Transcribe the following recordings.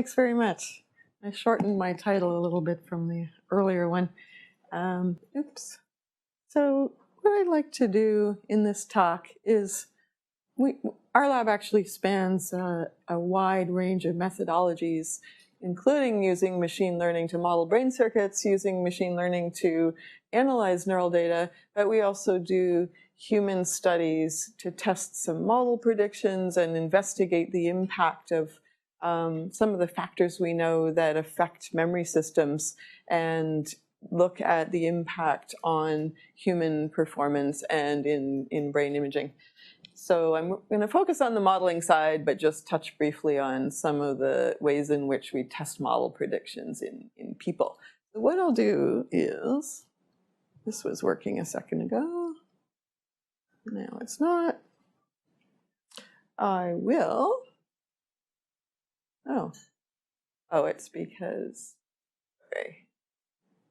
Thanks very much. I shortened my title a little bit from the earlier one. Oops. So what I'd like to do in this talk is, our lab actually spans a wide range of methodologies, including using machine learning to model brain circuits, using machine learning to analyze neural data, but we also do human studies to test some model predictions and investigate the impact of some of the factors we know that affect memory systems and look at the impact on human performance and in brain imaging. So I'm going to focus on the modeling side, but just touch briefly on some of the ways in which we test model predictions in people. So what I'll do is, this was working a second ago. Now it's not. I will. Oh, it's because, sorry,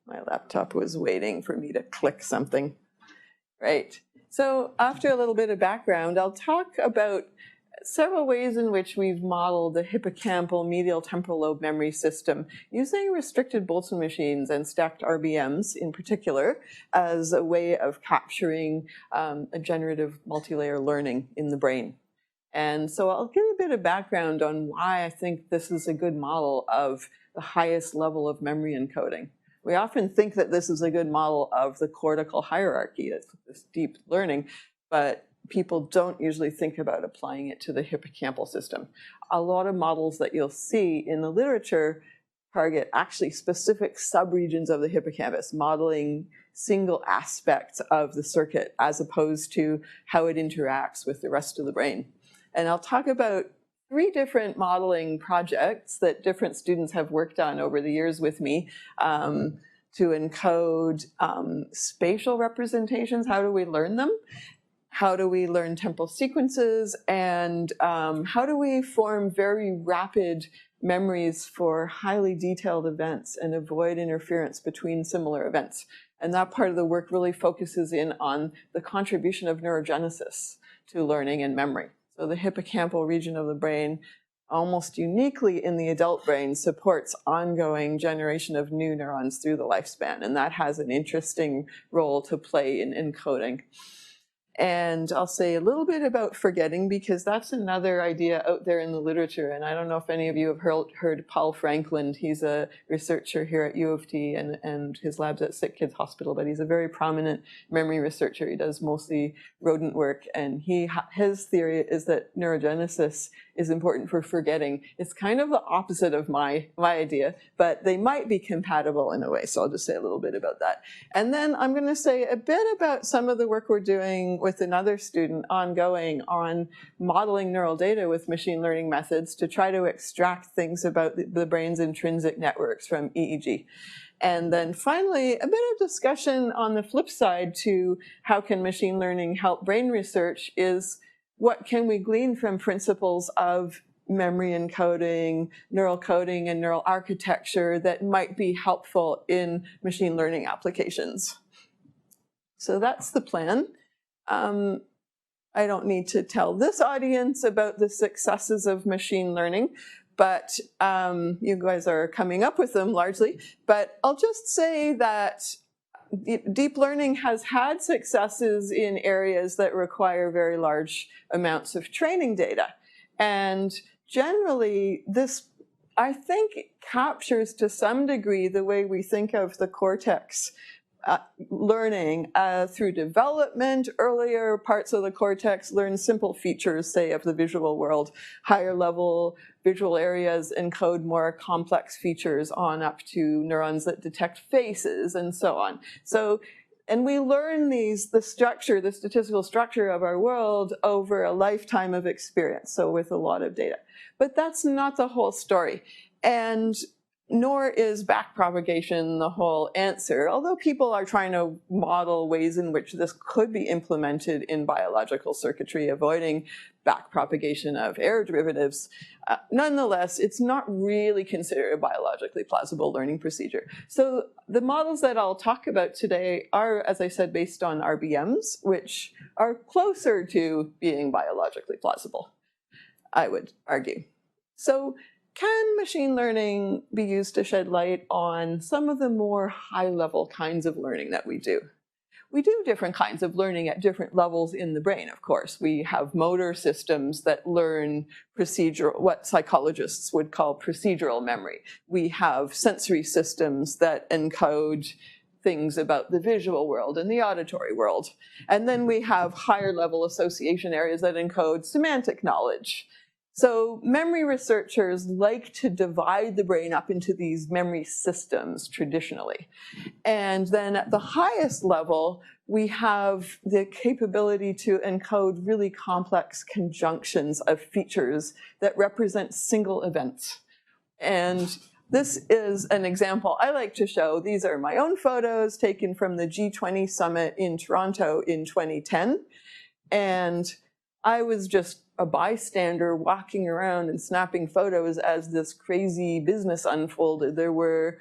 my laptop was waiting for me to click something. Right. So after a little bit of background, I'll talk about several ways in which we've modeled the hippocampal medial temporal lobe memory system using restricted Boltzmann machines and stacked RBMs in particular as a way of capturing a generative multilayer learning in the brain. And so I'll give a bit of background on why I think this is a good model of the highest level of memory encoding. We often think that this is a good model of the cortical hierarchy, this deep learning, but people don't usually think about applying it to the hippocampal system. A lot of models that you'll see in the literature target actually specific subregions of the hippocampus, modeling single aspects of the circuit as opposed to how it interacts with the rest of the brain. And I'll talk about 3 different modeling projects that different students have worked on over the years with me to encode spatial representations. How do we learn them? How do we learn temporal sequences? And how do we form very rapid memories for highly detailed events and avoid interference between similar events? And that part of the work really focuses in on the contribution of neurogenesis to learning and memory. So the hippocampal region of the brain, almost uniquely in the adult brain, supports ongoing generation of new neurons through the lifespan. And that has an interesting role to play in encoding. And I'll say a little bit about forgetting, because that's another idea out there in the literature. And I don't know if any of you have heard Paul Franklin. He's a researcher here at U of T, and his lab's at Sick Kids Hospital, but he's a very prominent memory researcher. He does mostly rodent work, and his theory is that neurogenesis is important for forgetting. It's kind of the opposite of my idea, but they might be compatible in a way. So I'll just say a little bit about that. And then I'm going to say a bit about some of the work we're doing with another student ongoing on modeling neural data with machine learning methods to try to extract things about the brain's intrinsic networks from EEG. And then finally, a bit of discussion on the flip side to how can machine learning help brain research is, what can we glean from principles of memory encoding, neural coding, and neural architecture that might be helpful in machine learning applications? So that's the plan. I don't need to tell this audience about the successes of machine learning, but you guys are coming up with them largely. But I'll just say that deep learning has had successes in areas that require very large amounts of training data. And generally, this, I think, captures to some degree the way we think of the cortex learning through development. Earlier parts of the cortex learn simple features, say, of the visual world. Higher level visual areas encode more complex features on up to neurons that detect faces and so on. So, and we learn the structure, the statistical structure of our world over a lifetime of experience, so with a lot of data. But that's not the whole story. And nor is backpropagation the whole answer, although people are trying to model ways in which this could be implemented in biological circuitry, avoiding backpropagation of error derivatives. Nonetheless, it's not really considered a biologically plausible learning procedure. So the models that I'll talk about today are, as I said, based on RBMs, which are closer to being biologically plausible, I would argue. So can machine learning be used to shed light on some of the more high-level kinds of learning that we do? We do different kinds of learning at different levels in the brain, of course. We have motor systems that learn procedural, what psychologists would call procedural memory. We have sensory systems that encode things about the visual world and the auditory world. And then we have higher level association areas that encode semantic knowledge. So memory researchers like to divide the brain up into these memory systems traditionally. And then at the highest level, we have the capability to encode really complex conjunctions of features that represent single events. And this is an example I like to show. These are my own photos taken from the G20 summit in Toronto in 2010. And I was just a bystander walking around and snapping photos as this crazy business unfolded. There were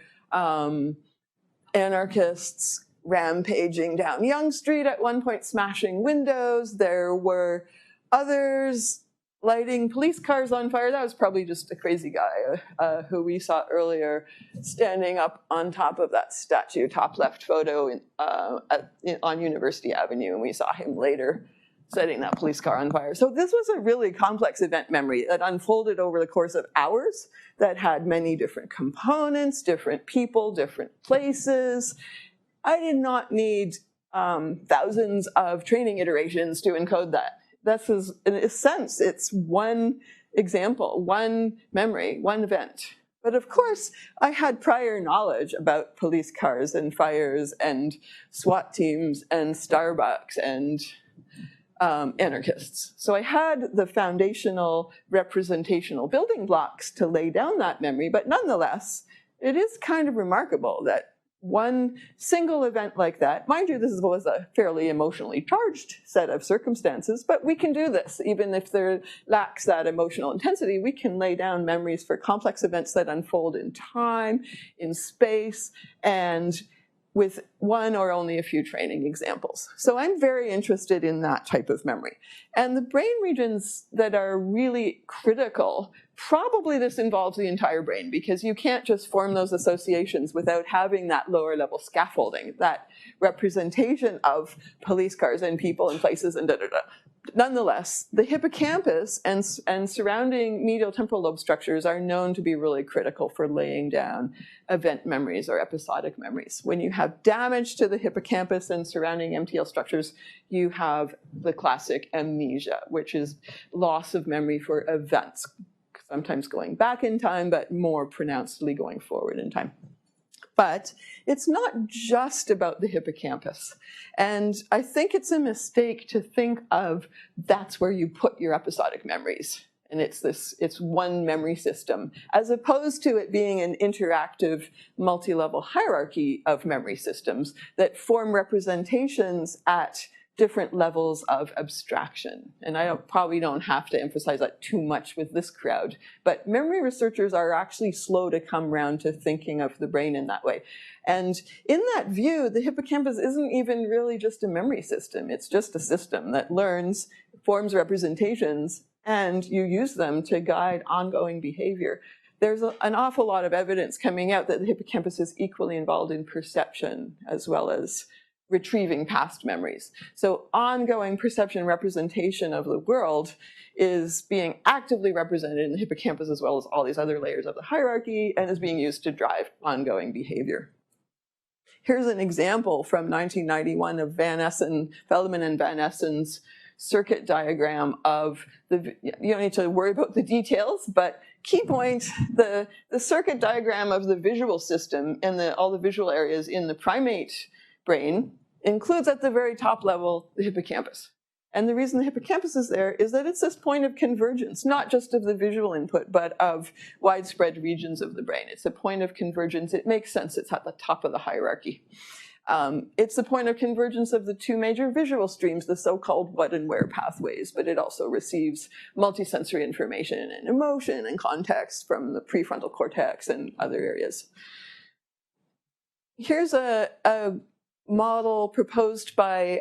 anarchists rampaging down Yonge Street at one point, smashing windows. There were others lighting police cars on fire. That was probably just a crazy guy who we saw earlier standing up on top of that statue, top left photo on University Avenue, and we saw him later setting that police car on fire. So this was a really complex event memory that unfolded over the course of hours, that had many different components, different people, different places. I did not need thousands of training iterations to encode that. This is, in a sense, it's one example, one memory, one event. But of course, I had prior knowledge about police cars and fires and SWAT teams and Starbucks and anarchists. So I had the foundational representational building blocks to lay down that memory, but nonetheless, it is kind of remarkable that one single event like that, mind you, this was a fairly emotionally charged set of circumstances, but we can do this. Even if there lacks that emotional intensity, we can lay down memories for complex events that unfold in time, in space, and with one or only a few training examples. So I'm very interested in that type of memory. And the brain regions that are really critical, probably this involves the entire brain, because you can't just form those associations without having that lower level scaffolding, that representation of police cars and people and places and da-da-da. Nonetheless, the hippocampus and surrounding medial temporal lobe structures are known to be really critical for laying down event memories or episodic memories. When you have damage to the hippocampus and surrounding MTL structures, you have the classic amnesia, which is loss of memory for events, sometimes going back in time, but more pronouncedly going forward in time. But it's not just about the hippocampus. And I think it's a mistake to think of that's where you put your episodic memories. And it's one memory system, as opposed to it being an interactive multi-level hierarchy of memory systems that form representations at different levels of abstraction. And I probably don't have to emphasize that too much with this crowd, but memory researchers are actually slow to come around to thinking of the brain in that way. And in that view, the hippocampus isn't even really just a memory system. It's just a system that learns, forms representations, and you use them to guide ongoing behavior. There's an awful lot of evidence coming out that the hippocampus is equally involved in perception as well as retrieving past memories. So ongoing perception representation of the world is being actively represented in the hippocampus as well as all these other layers of the hierarchy, and is being used to drive ongoing behavior. Here's an example from 1991 of Feldman and Van Essen's circuit diagram of you don't need to worry about the details, but key point, the circuit diagram of the visual system and all the visual areas in the primate brain includes at the very top level the hippocampus. And the reason the hippocampus is there is that it's this point of convergence, not just of the visual input, but of widespread regions of the brain. It's a point of convergence. It makes sense. It's at the top of the hierarchy. It's the point of convergence of the two major visual streams, the so-called what and where pathways, but it also receives multisensory information and emotion and context from the prefrontal cortex and other areas. Here's a model proposed by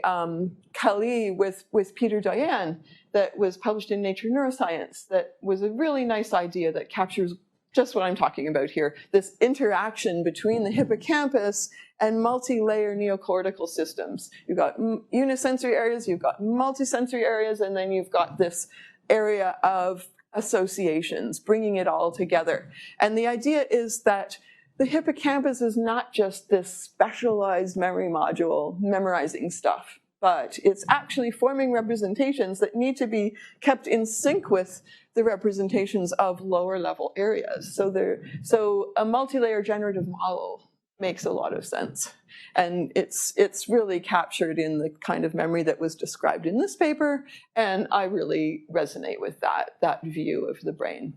Kali with Peter Dayan that was published in Nature Neuroscience that was a really nice idea that captures just what I'm talking about here, this interaction between the hippocampus and multi-layer neocortical systems. You've got unisensory areas, you've got multisensory areas, and then you've got this area of associations, bringing it all together. And the idea is that the hippocampus is not just this specialized memory module memorizing stuff, but it's actually forming representations that need to be kept in sync with the representations of lower level areas. So a multi-layer generative model makes a lot of sense. And it's really captured in the kind of memory that was described in this paper, and I really resonate with that view of the brain.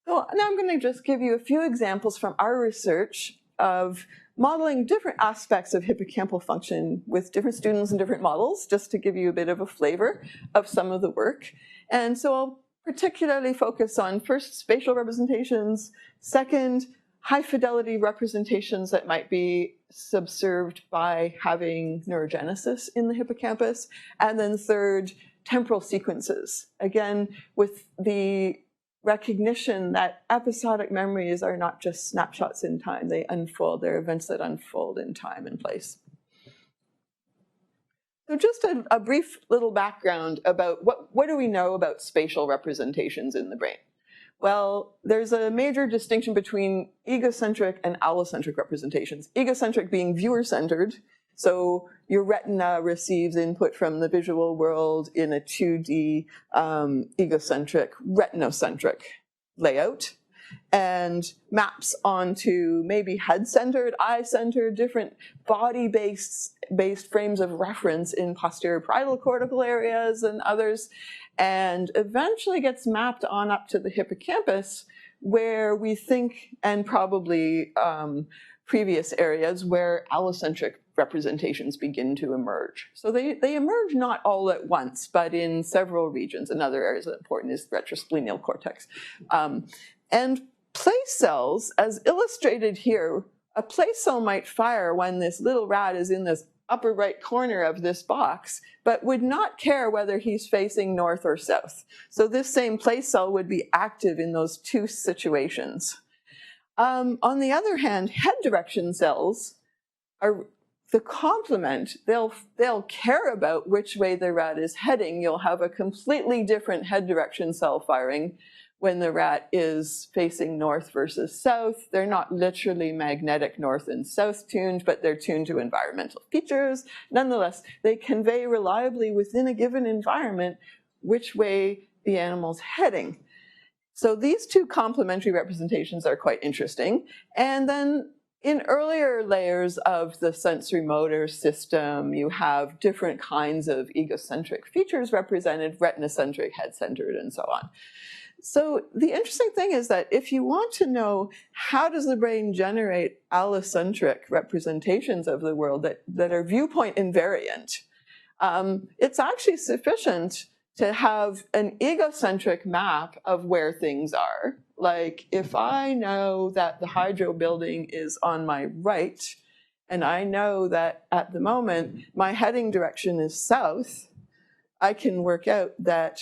So now I'm going to just give you a few examples from our research of modeling different aspects of hippocampal function with different students and different models, just to give you a bit of a flavor of some of the work. And so I'll particularly focus on first spatial representations, second high fidelity representations that might be subserved by having neurogenesis in the hippocampus, and then third, temporal sequences. Again, with the recognition that episodic memories are not just snapshots in time, they unfold, they're events that unfold in time and place. So just a brief little background about what do we know about spatial representations in the brain? Well, there's a major distinction between egocentric and allocentric representations. Egocentric being viewer-centered, so your retina receives input from the visual world in a 2D egocentric, retinocentric layout, and maps onto maybe head-centered, eye-centered, different body-based frames of reference in posterior parietal cortical areas and others, and eventually gets mapped on up to the hippocampus, where we think, and probably previous areas where allocentric representations begin to emerge. So they emerge not all at once, but in several regions. Another area that's important is retrosplenial cortex. And place cells, as illustrated here, a place cell might fire when this little rat is in this upper right corner of this box, but would not care whether he's facing north or south. So this same place cell would be active in those two situations. On the other hand, head direction cells are the complement. They'll care about which way the rat is heading. You'll have a completely different head direction cell firing when the rat is facing north versus south. They're not literally magnetic north and south tuned, but they're tuned to environmental features. Nonetheless, they convey reliably within a given environment which way the animal's heading. So these two complementary representations are quite interesting. And then in earlier layers of the sensory motor system, you have different kinds of egocentric features represented, retinocentric, head-centered, and so on. So the interesting thing is that if you want to know how does the brain generate allocentric representations of the world that are viewpoint invariant, it's actually sufficient to have an egocentric map of where things are. Like if I know that the hydro building is on my right, and I know that at the moment my heading direction is south, I can work out that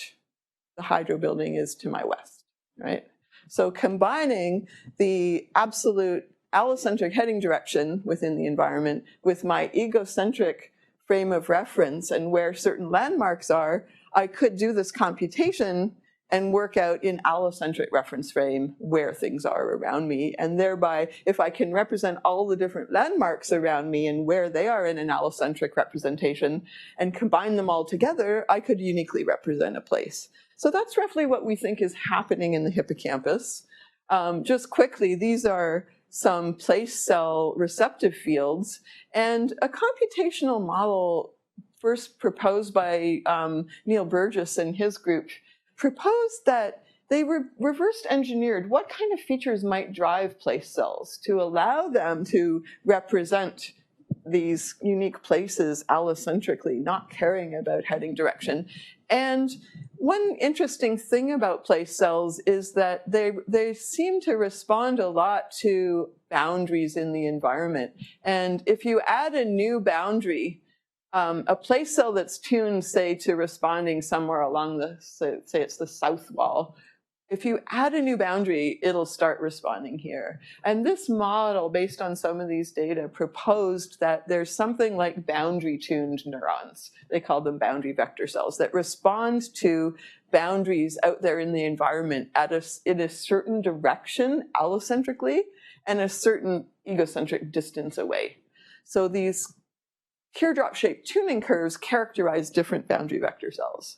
the hydro building is to my west, right? So combining the absolute allocentric heading direction within the environment with my egocentric frame of reference and where certain landmarks are, I could do this computation and work out in allocentric reference frame where things are around me. And thereby, if I can represent all the different landmarks around me and where they are in an allocentric representation and combine them all together, I could uniquely represent a place. So that's roughly what we think is happening in the hippocampus. Just quickly, these are some place cell receptive fields, and a computational model first proposed by Neil Burgess and his group proposed that they reversed engineered what kind of features might drive place cells to allow them to represent these unique places allocentrically, not caring about heading direction. And one interesting thing about place cells is that they seem to respond a lot to boundaries in the environment. And if you add a new boundary, a place cell that's tuned, say, to responding somewhere along the, say it's the south wall, If you add a new boundary, it'll start responding here. And this model, based on some of these data, proposed that there's something like boundary-tuned neurons. They call them boundary vector cells that respond to boundaries out there in the environment in a certain direction allocentrically and a certain egocentric distance away. So these teardrop-shaped tuning curves characterize different boundary vector cells.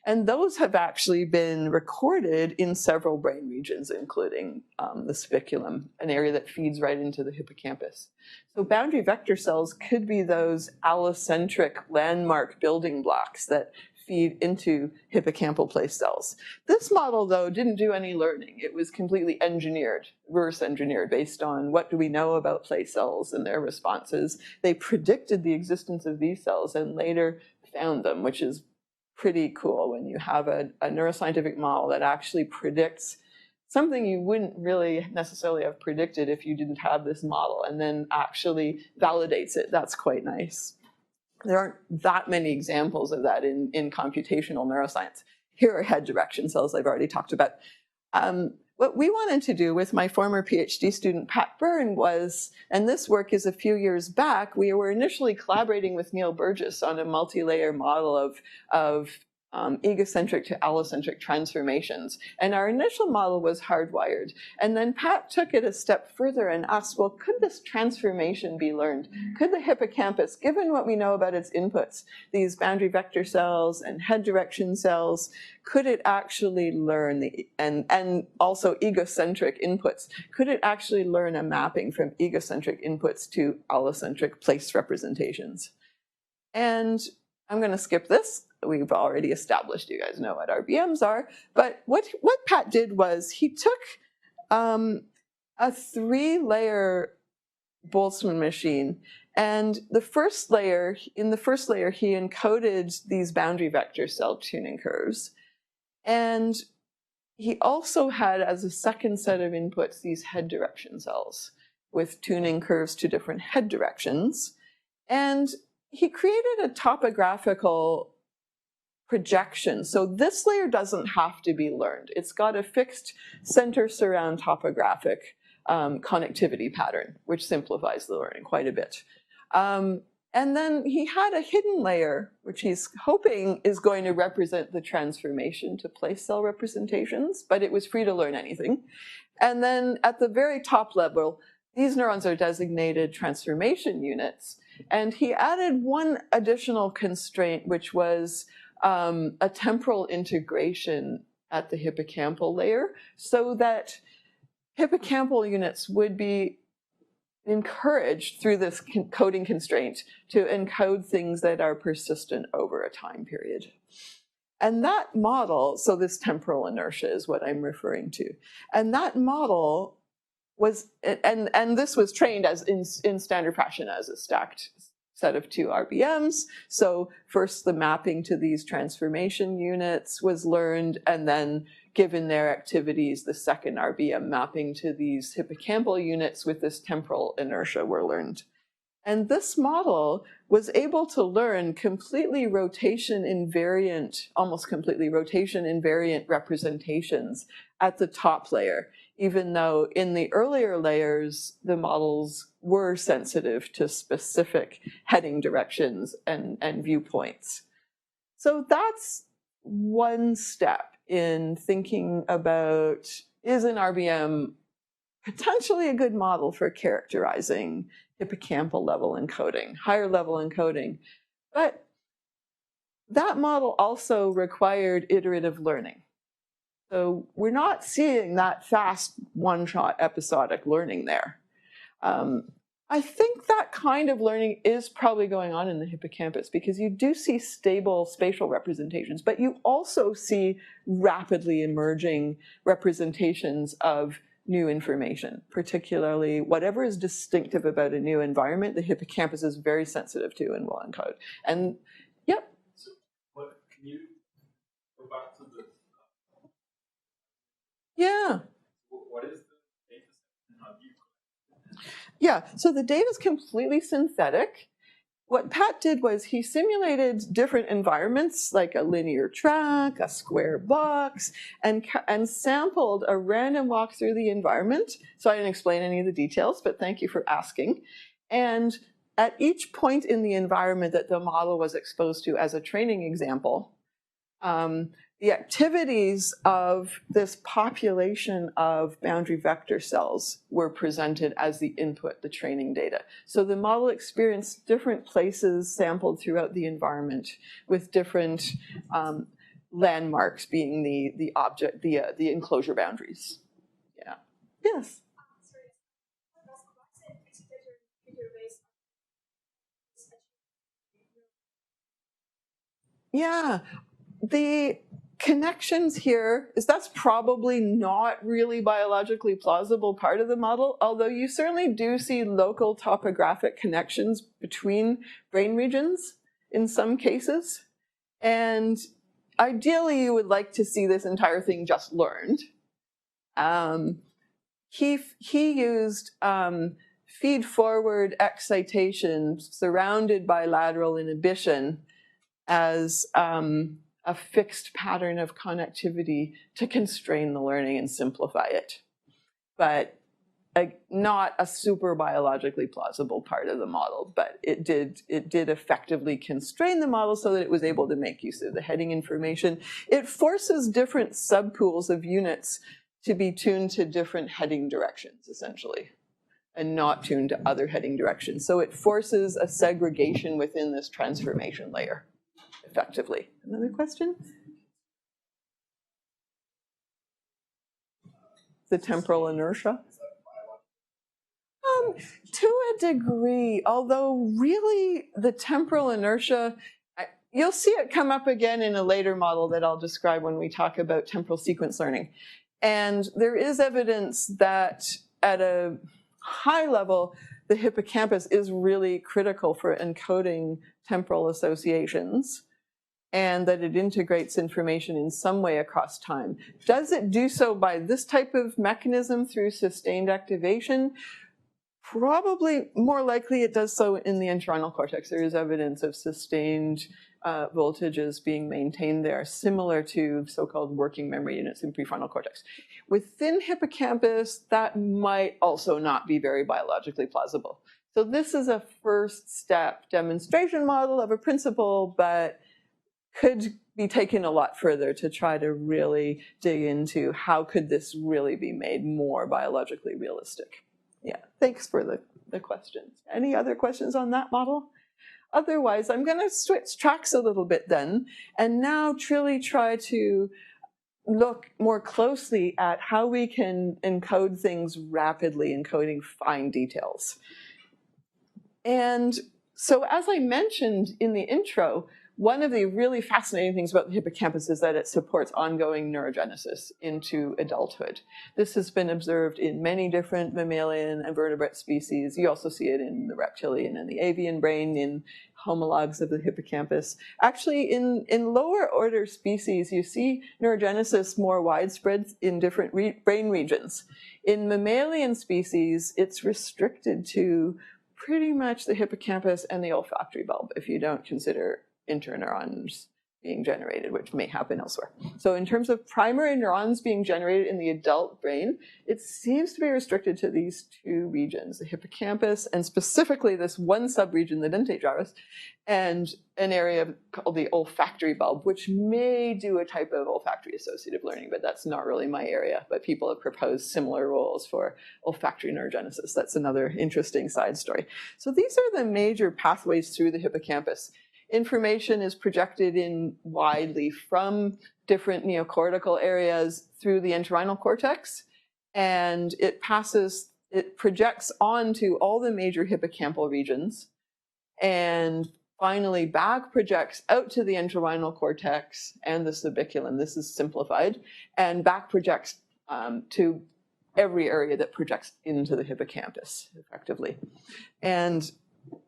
And those have actually been recorded in several brain regions, including the spiculum, an area that feeds right into the hippocampus. So boundary vector cells could be those allocentric landmark building blocks that feed into hippocampal place cells. This model, though, didn't do any learning. It was completely engineered, reverse engineered, based on what do we know about place cells and their responses. They predicted the existence of these cells and later found them, which is pretty cool when you have a neuroscientific model that actually predicts something you wouldn't really necessarily have predicted if you didn't have this model, and then actually validates it. That's quite nice. There aren't that many examples of that in computational neuroscience. Here are head direction cells I've already talked about. What we wanted to do with my former PhD student, Pat Byrne, was, and this work is a few years back, we were initially collaborating with Neil Burgess on a multi-layer model of egocentric to allocentric transformations. And our initial model was hardwired. And then Pat took it a step further and asked, well, could this transformation be learned? Could the hippocampus, given what we know about its inputs, these boundary vector cells and head direction cells, could it actually learn, and also egocentric inputs, could it actually learn a mapping from egocentric inputs to allocentric place representations? And I'm going to skip this. We've already established, you guys know what RBMs are. But what Pat did was he took a 3-layer Boltzmann machine, and in the first layer, he encoded these boundary vector cell tuning curves. And he also had, as a second set of inputs, these head direction cells with tuning curves to different head directions. And he created a topographical projection. So this layer doesn't have to be learned. It's got a fixed center surround topographic connectivity pattern, which simplifies the learning quite a bit. And then he had a hidden layer, which he's hoping is going to represent the transformation to place cell representations, but it was free to learn anything. And then at the very top level, these neurons are designated transformation units. And he added one additional constraint, which was a temporal integration at the hippocampal layer, so that hippocampal units would be encouraged through this coding constraint to encode things that are persistent over a time period. And that model, so this temporal inertia is what I'm referring to, and that model was, and this was trained as in standard fashion as a stacked set of 2 RBMs. So first the mapping to these transformation units was learned, and then given their activities, the second RBM mapping to these hippocampal units with this temporal inertia were learned. And this model was able to learn completely rotation invariant, almost completely rotation invariant representations at the top layer, even though in the earlier layers, the models were sensitive to specific heading directions and viewpoints. So that's one step in thinking about, is an RBM potentially a good model for characterizing hippocampal level encoding, higher level encoding? But that model also required iterative learning. So we're not seeing that fast one-shot episodic learning there. I think that kind of learning is probably going on in the hippocampus, because you do see stable spatial representations, but you also see rapidly emerging representations of new information, particularly whatever is distinctive about a new environment, the hippocampus is very sensitive to and will encode. And yep. So can you go back to the yeah. What is the data set and how do you collect it? Yeah, so the data is completely synthetic. what Pat did was he simulated different environments, like a linear track, a square box, and sampled a random walk through the environment. So I didn't explain any of the details, but thank you for asking. And at each point in the environment that the model was exposed to as a training example, the activities of this population of boundary vector cells were presented as the input, the training data. So the model experienced different places sampled throughout the environment with different landmarks being the object, the enclosure boundaries. Yeah. Yes. Yeah. The connections here is that's probably not really biologically plausible part of the model, although you certainly do see local topographic connections between brain regions in some cases. And ideally, you would like to see this entire thing just learned. He used feed-forward excitation surrounded by lateral inhibition as a fixed pattern of connectivity to constrain the learning and simplify it. But not a super biologically plausible part of the model, but it did effectively constrain the model so that it was able to make use of the heading information. It forces different subpools of units to be tuned to different heading directions, essentially, and not tuned to other heading directions. So it forces a segregation within this transformation layer. Effectively. Another question? The temporal inertia? To a degree, although really the temporal inertia, you'll see it come up again in a later model that I'll describe when we talk about temporal sequence learning. And there is evidence that at a high level, the hippocampus is really critical for encoding temporal associations, and that it integrates information in some way across time. Does it do so by this type of mechanism through sustained activation? Probably more likely it does so in the entorhinal cortex. There is evidence of sustained voltages being maintained there, similar to so-called working memory units in prefrontal cortex. Within hippocampus, that might also not be very biologically plausible. So this is a first step demonstration model of a principle, but could be taken a lot further to try to really dig into how could this really be made more biologically realistic. Yeah, thanks for the questions. Any other questions on that model? Otherwise, I'm going to switch tracks a little bit then, and now really try to look more closely at how we can encode things rapidly, encoding fine details. And so as I mentioned in the intro, one of the really fascinating things about the hippocampus is that it supports ongoing neurogenesis into adulthood. This has been observed in many different mammalian and vertebrate species. You also see it in the reptilian and the avian brain, in homologs of the hippocampus. Actually, in lower order species, you see neurogenesis more widespread in different brain regions. In mammalian species, it's restricted to pretty much the hippocampus and the olfactory bulb, if you don't consider interneurons being generated, which may happen elsewhere. So in terms of primary neurons being generated in the adult brain, it seems to be restricted to these two regions, the hippocampus, and specifically this one subregion, the dentate gyrus, and an area called the olfactory bulb, which may do a type of olfactory associative learning, but that's not really my area. But people have proposed similar roles for olfactory neurogenesis. That's another interesting side story. So these are the major pathways through the hippocampus. Information is projected in widely from different neocortical areas through the entorhinal cortex, and it projects onto all the major hippocampal regions, and finally back projects out to the entorhinal cortex and the subiculum. This is simplified, and back projects to every area that projects into the hippocampus, effectively. And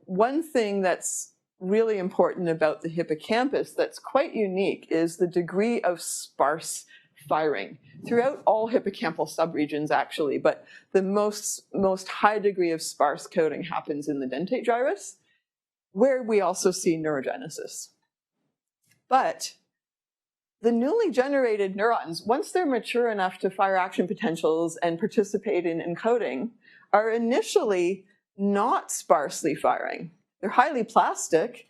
one thing that's really important about the hippocampus that's quite unique is the degree of sparse firing throughout all hippocampal subregions, actually, but the most high degree of sparse coding happens in the dentate gyrus. where we also see neurogenesis. But the newly generated neurons, once they're mature enough to fire action potentials and participate in encoding, are initially not sparsely firing. They're highly plastic.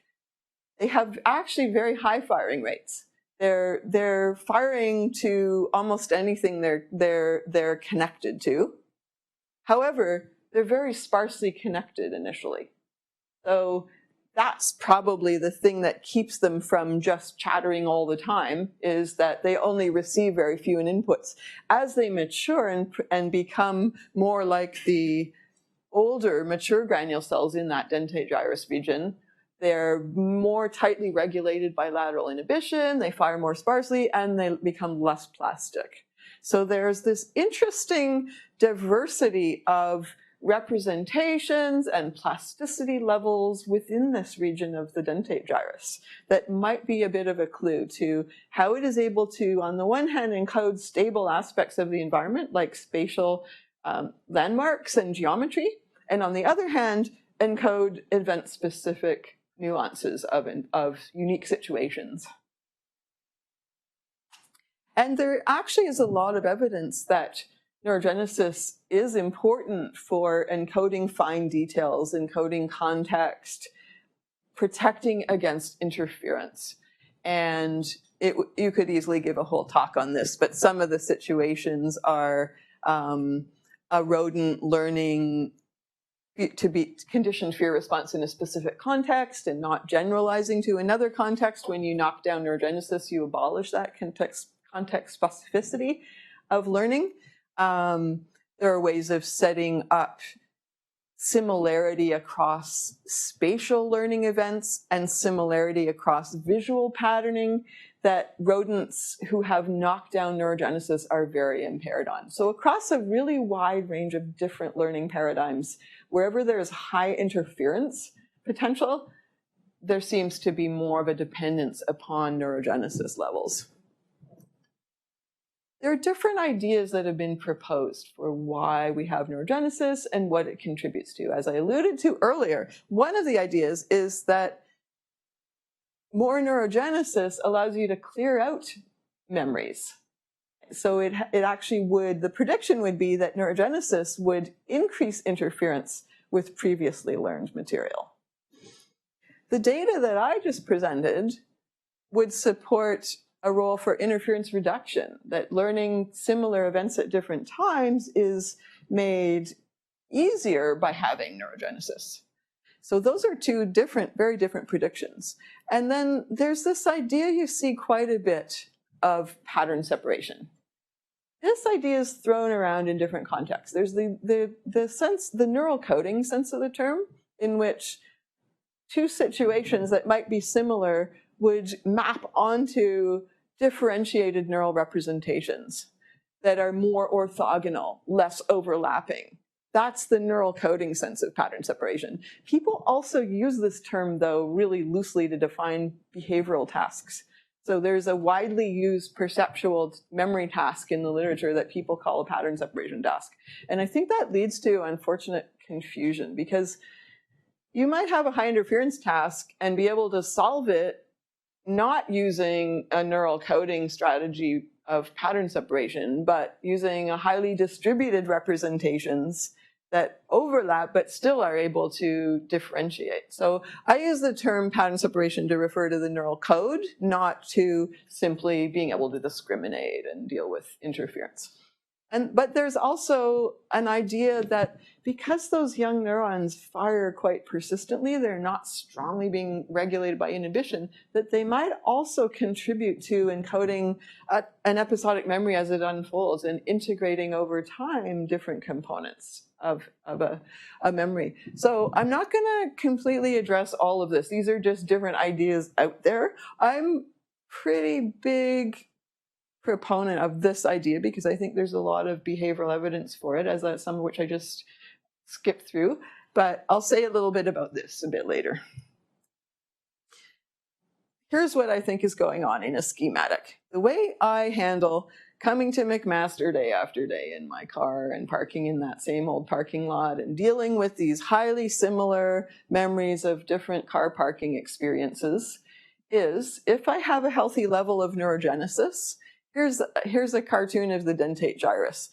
They have actually very high firing rates. They're firing to almost anything they're connected to. However, they're very sparsely connected initially. So that's probably the thing that keeps them from just chattering all the time, is that they only receive very few inputs. As they mature and become more like the older mature granule cells in that dentate gyrus region, they're more tightly regulated by lateral inhibition, they fire more sparsely, and they become less plastic. So there's this interesting diversity of representations and plasticity levels within this region of the dentate gyrus that might be a bit of a clue to how it is able to, on the one hand, encode stable aspects of the environment like spatial landmarks and geometry, and on the other hand, encode event-specific nuances of unique situations. And there actually is a lot of evidence that neurogenesis is important for encoding fine details, encoding context, protecting against interference. And you could easily give a whole talk on this, but some of the situations are a rodent learning to be conditioned fear response in a specific context and not generalizing to another context. When you knock down neurogenesis, you abolish that context specificity of learning. There are ways of setting up similarity across spatial learning events and similarity across visual patterning that rodents who have knocked down neurogenesis are very impaired on. So across a really wide range of different learning paradigms, wherever there's high interference potential, there seems to be more of a dependence upon neurogenesis levels. There are different ideas that have been proposed for why we have neurogenesis and what it contributes to. As I alluded to earlier, one of the ideas is that more neurogenesis allows you to clear out memories. So it actually would, the prediction would be that neurogenesis would increase interference with previously learned material. The data that I just presented would support a role for interference reduction, that learning similar events at different times is made easier by having neurogenesis. So those are two very different predictions. And then there's this idea you see quite a bit of pattern separation. This idea is thrown around in different contexts. There's the neural coding sense of the term, in which two situations that might be similar would map onto differentiated neural representations that are more orthogonal, less overlapping. That's the neural coding sense of pattern separation. People also use this term, though, really loosely to define behavioral tasks. So there's a widely used perceptual memory task in the literature that people call a pattern separation task. And I think that leads to unfortunate confusion, because you might have a high interference task and be able to solve it not using a neural coding strategy of pattern separation, but using a highly distributed representations that overlap but still are able to differentiate. So I use the term pattern separation to refer to the neural code, not to simply being able to discriminate and deal with interference. But there's also an idea that because those young neurons fire quite persistently, they're not strongly being regulated by inhibition, that they might also contribute to encoding an episodic memory as it unfolds and integrating over time different components of a memory. So I'm not going to completely address all of this. These are just different ideas out there. I'm pretty big proponent of this idea because I think there's a lot of behavioral evidence for it, some of which I just skipped through, but I'll say a little bit about this a bit later. Here's what I think is going on in a schematic. The way I handle coming to McMaster day after day in my car and parking in that same old parking lot and dealing with these highly similar memories of different car parking experiences is, if I have a healthy level of neurogenesis, here's a cartoon of the dentate gyrus.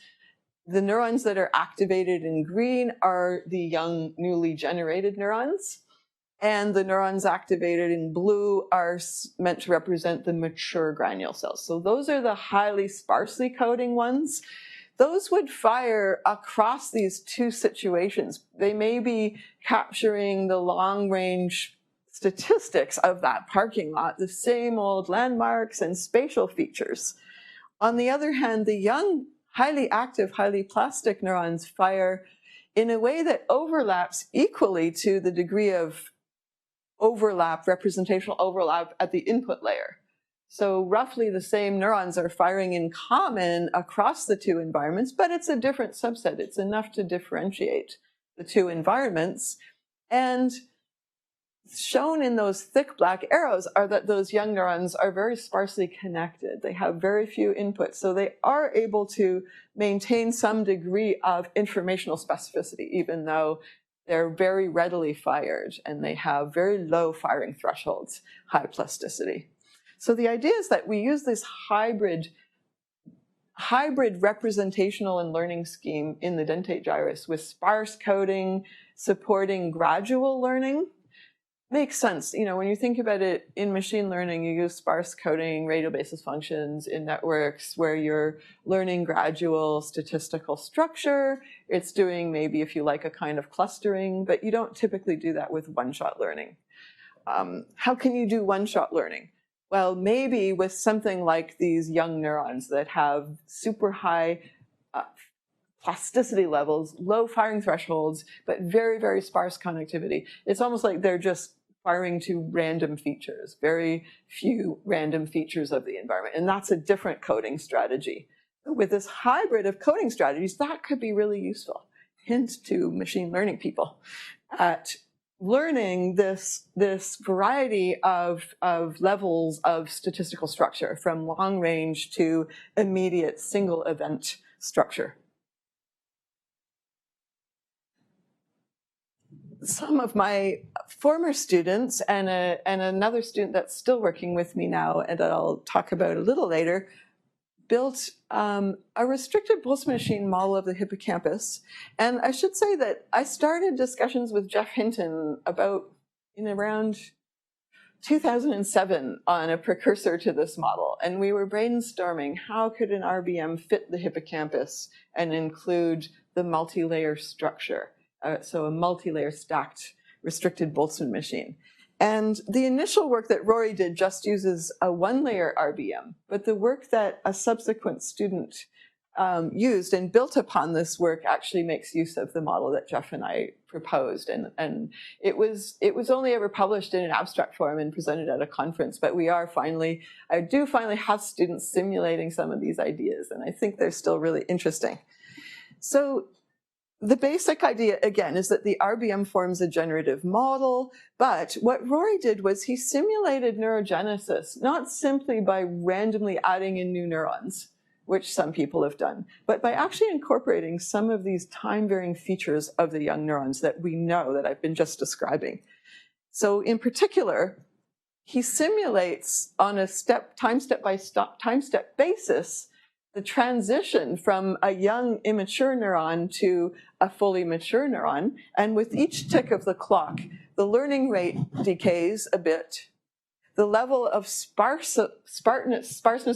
The neurons that are activated in green are the young, newly generated neurons. And the neurons activated in blue are meant to represent the mature granule cells. So those are the highly sparsely coding ones. Those would fire across these two situations. They may be capturing the long-range statistics of that parking lot, the same old landmarks and spatial features. On the other hand, the young, highly active, highly plastic neurons fire in a way that overlaps equally to the degree of overlap, representational overlap at the input layer. So roughly the same neurons are firing in common across the two environments, but it's a different subset. It's enough to differentiate the two environments. And shown in those thick black arrows are that those young neurons are very sparsely connected. They have very few inputs, so they are able to maintain some degree of informational specificity, even though they're very readily fired and they have very low firing thresholds, high plasticity. So the idea is that we use this hybrid representational and learning scheme in the dentate gyrus with sparse coding supporting gradual learning. Makes sense. You know, when you think about it in machine learning, you use sparse coding, radial basis functions in networks where you're learning gradual statistical structure. It's doing maybe, if you like, a kind of clustering, but you don't typically do that with one-shot learning. How can you do one-shot learning? Well, maybe with something like these young neurons that have super high plasticity levels, low firing thresholds, but very, very sparse connectivity. It's almost like they're just firing to random features, very few random features of the environment. And that's a different coding strategy. With this hybrid of coding strategies, that could be really useful. Hint to machine learning people at learning this variety of levels of statistical structure, from long range to immediate single event structure. Some of my former students and another student that's still working with me now, and that I'll talk about a little later, built a restricted Boltzmann machine model of the hippocampus. And I should say that I started discussions with Jeff Hinton around 2007 on a precursor to this model. And we were brainstorming how could an RBM fit the hippocampus and include the multi-layer structure. So a multi-layer stacked restricted Boltzmann machine. And the initial work that Rory did just uses a one-layer RBM, but the work that a subsequent student used and built upon this work actually makes use of the model that Jeff and I proposed. And it was only ever published in an abstract form and presented at a conference, but I do finally have students simulating some of these ideas, and I think they're still really interesting. So the basic idea, again, is that the RBM forms a generative model, but what Rory did was he simulated neurogenesis, not simply by randomly adding in new neurons, which some people have done, but by actually incorporating some of these time-varying features of the young neurons that we know that I've been just describing. So in particular, he simulates on a time-step basis the transition from a young immature neuron to a fully mature neuron. And with each tick of the clock, the learning rate decays a bit. The level of sparseness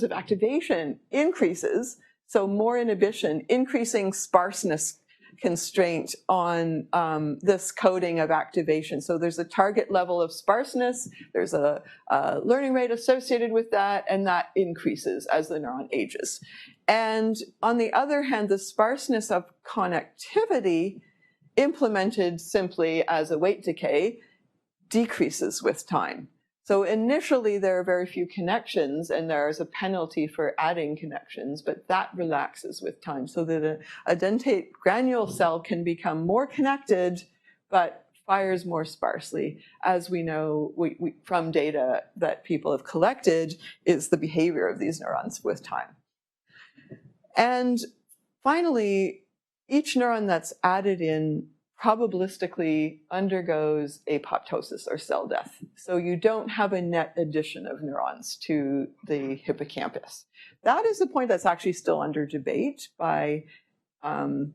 of activation increases, so more inhibition, increasing sparseness constraint on this coding of activation. So there's a target level of sparseness, there's a learning rate associated with that, and that increases as the neuron ages. And on the other hand, the sparseness of connectivity, implemented simply as a weight decay, decreases with time. So initially there are very few connections and there's a penalty for adding connections, but that relaxes with time so that a dentate granule cell can become more connected but fires more sparsely, as we know from data that people have collected is the behavior of these neurons with time. And finally, each neuron that's added in probabilistically undergoes apoptosis or cell death. So you don't have a net addition of neurons to the hippocampus. That is a point that's actually still under debate by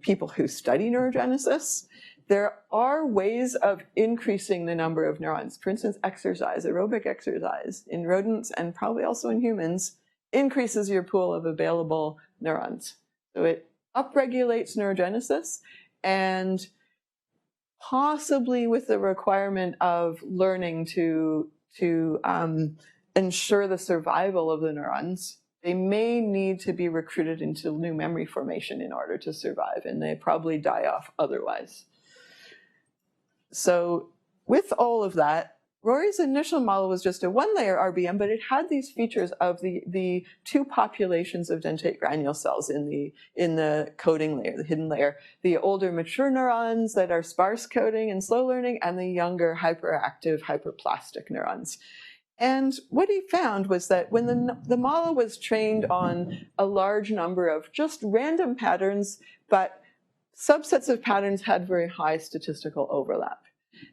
people who study neurogenesis. There are ways of increasing the number of neurons. For instance, exercise, aerobic exercise in rodents and probably also in humans increases your pool of available neurons. So it upregulates neurogenesis, and possibly with the requirement of learning to ensure the survival of the neurons, they may need to be recruited into new memory formation in order to survive, and they probably die off otherwise. So with all of that, Rory's initial model was just a one-layer RBM, but it had these features of the two populations of dentate granule cells in the coding layer, the hidden layer, the older mature neurons that are sparse coding and slow learning, and the younger hyperactive hyperplastic neurons. And what he found was that when the model was trained on a large number of just random patterns, but subsets of patterns had very high statistical overlap.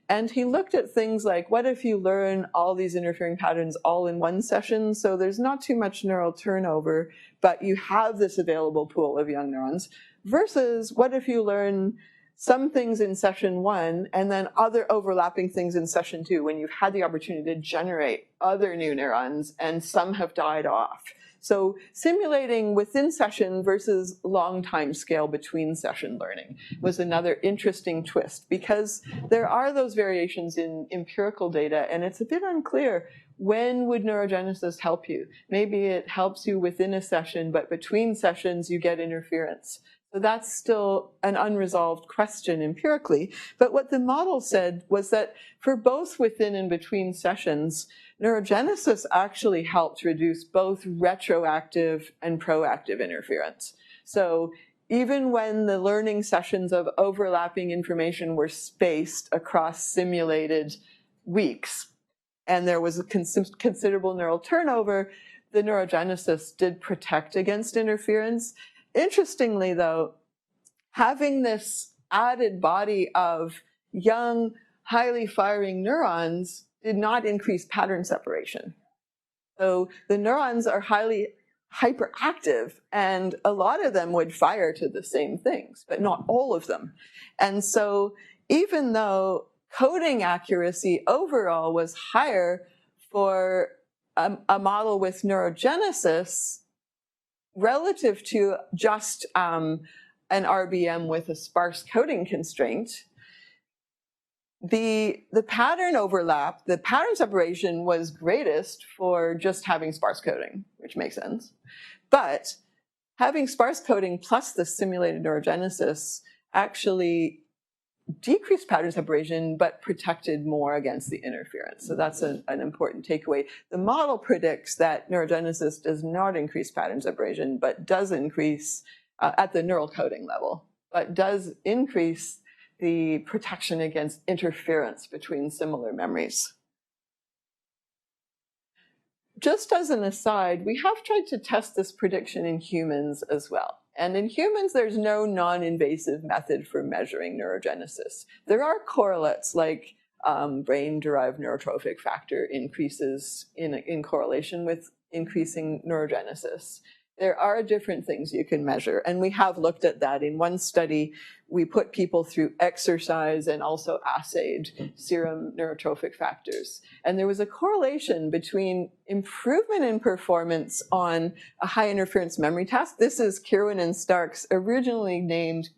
And he looked at things like, what if you learn all these interfering patterns all in one session? So there's not too much neural turnover, but you have this available pool of young neurons. Versus, what if you learn some things in session 1 and then other overlapping things in session 2 when you've had the opportunity to generate other new neurons and some have died off. So simulating within session versus long time scale between session learning was another interesting twist, because there are those variations in empirical data, and it's a bit unclear when would neurogenesis help you. Maybe it helps you within a session, but between sessions you get interference. So that's still an unresolved question empirically. But what the model said was that for both within and between sessions, neurogenesis actually helped reduce both retroactive and proactive interference. So even when the learning sessions of overlapping information were spaced across simulated weeks, and there was a considerable neural turnover, the neurogenesis did protect against interference. Interestingly, though, having this added body of young, highly firing neurons did not increase pattern separation. So the neurons are highly hyperactive, and a lot of them would fire to the same things, but not all of them. And so even though coding accuracy overall was higher for a model with neurogenesis, relative to just an RBM with a sparse coding constraint, the pattern overlap, the pattern separation was greatest for just having sparse coding, which makes sense. But having sparse coding plus the simulated neurogenesis actually decreased pattern separation, but protected more against the interference. So that's an important takeaway. The model predicts that neurogenesis does not increase pattern separation, but does increase at the neural coding level, but does increase the protection against interference between similar memories. Just as an aside, we have tried to test this prediction in humans as well. And in humans, there's no non-invasive method for measuring neurogenesis. There are correlates like brain-derived neurotrophic factor increases in correlation with increasing neurogenesis. There are different things you can measure, and we have looked at that. In one study, we put people through exercise and also assayed serum neurotrophic factors. And there was a correlation between improvement in performance on a high interference memory task. This is Kirwan and Stark's originally named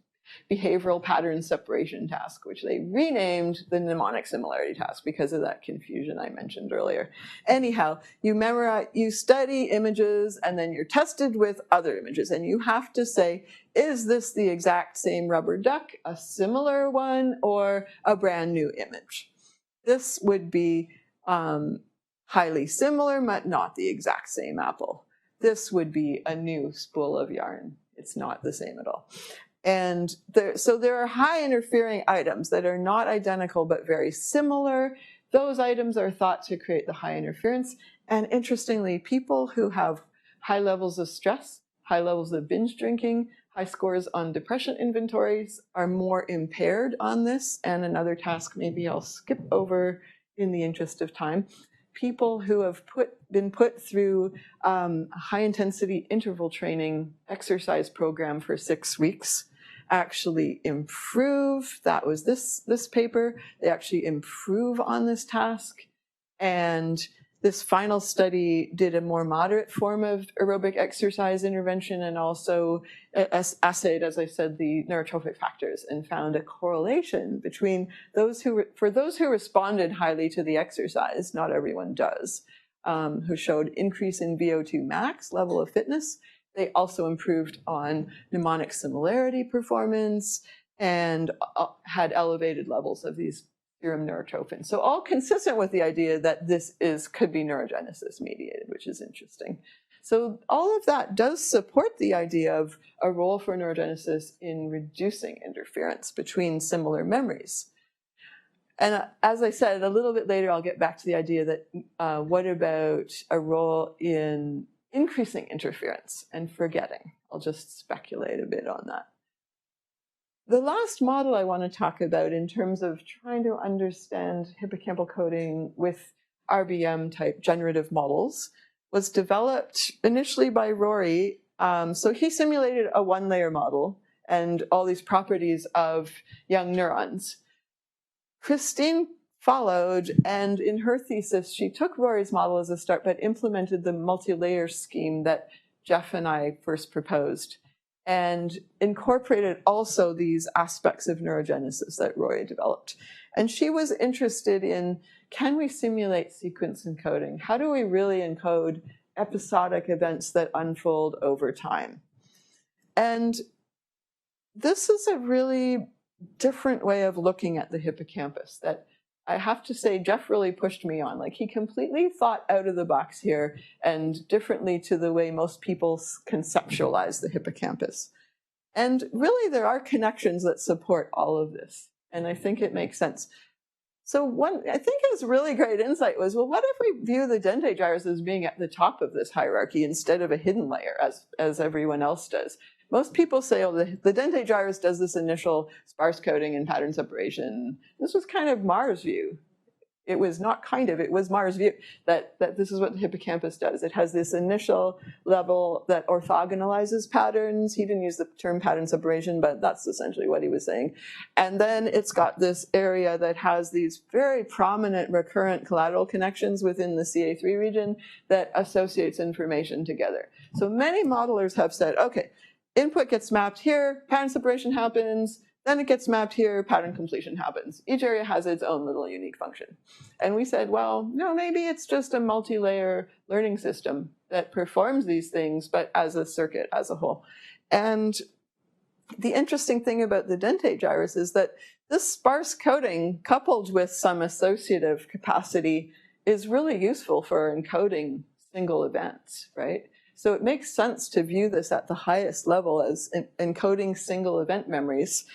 behavioral pattern separation task, which they renamed the mnemonic similarity task because of that confusion I mentioned earlier. Anyhow, you memorize, you study images, and then you're tested with other images, and you have to say, is this the exact same rubber duck, a similar one, or a brand new image? This would be highly similar, but not the exact same apple. This would be a new spool of yarn. It's not the same at all. And so there are high interfering items that are not identical but very similar. Those items are thought to create the high interference. And interestingly, people who have high levels of stress high levels of binge drinking, high scores on depression inventories are more impaired on this. And another task maybe I'll skip over in the interest of time. People who have been put through a high-intensity interval training exercise program for 6 weeks actually improve. That was this paper. They actually improve on this task. And this final study did a more moderate form of aerobic exercise intervention and also assayed, as I said, the neurotrophic factors and found a correlation between for those who responded highly to the exercise, not everyone does, who showed increase in VO2 max, level of fitness. They also improved on mnemonic similarity performance and had elevated levels of these serum neurotrophin. So all consistent with the idea that this could be neurogenesis mediated, which is interesting. So all of that does support the idea of a role for neurogenesis in reducing interference between similar memories. And as I said, a little bit later, I'll get back to the idea that what about a role in increasing interference and forgetting? I'll just speculate a bit on that. The last model I want to talk about in terms of trying to understand hippocampal coding with RBM-type generative models was developed initially by Rory. So he simulated a one-layer model and all these properties of young neurons. Christine followed, and in her thesis, she took Rory's model as a start, but implemented the multi-layer scheme that Jeff and I first proposed, and incorporated also these aspects of neurogenesis that Rory developed. And she was interested in, can we simulate sequence encoding? How do we really encode episodic events that unfold over time? And this is a really different way of looking at the hippocampus that I have to say Jeff really pushed me on. Like, he completely thought out of the box here and differently to the way most people conceptualize the hippocampus. And really there are connections that support all of this. And I think it makes sense. So I think his really great insight was, well, what if we view the dentate gyrus as being at the top of this hierarchy instead of a hidden layer as everyone else does? Most people say, oh, the dentate gyrus does this initial sparse coding and pattern separation. This was kind of Mars' view. It was not kind of, it was Mars' view that this is what the hippocampus does. It has this initial level that orthogonalizes patterns. He didn't use the term pattern separation, but that's essentially what he was saying. And then it's got this area that has these very prominent recurrent collateral connections within the CA3 region that associates information together. So many modelers have said, okay, input gets mapped here, pattern separation happens, then it gets mapped here, pattern completion happens. Each area has its own little unique function. And we said, well, no, maybe it's just a multi-layer learning system that performs these things, but as a circuit, as a whole. And the interesting thing about the dentate gyrus is that this sparse coding, coupled with some associative capacity, is really useful for encoding single events, right? So it makes sense to view this at the highest level as encoding single event memories.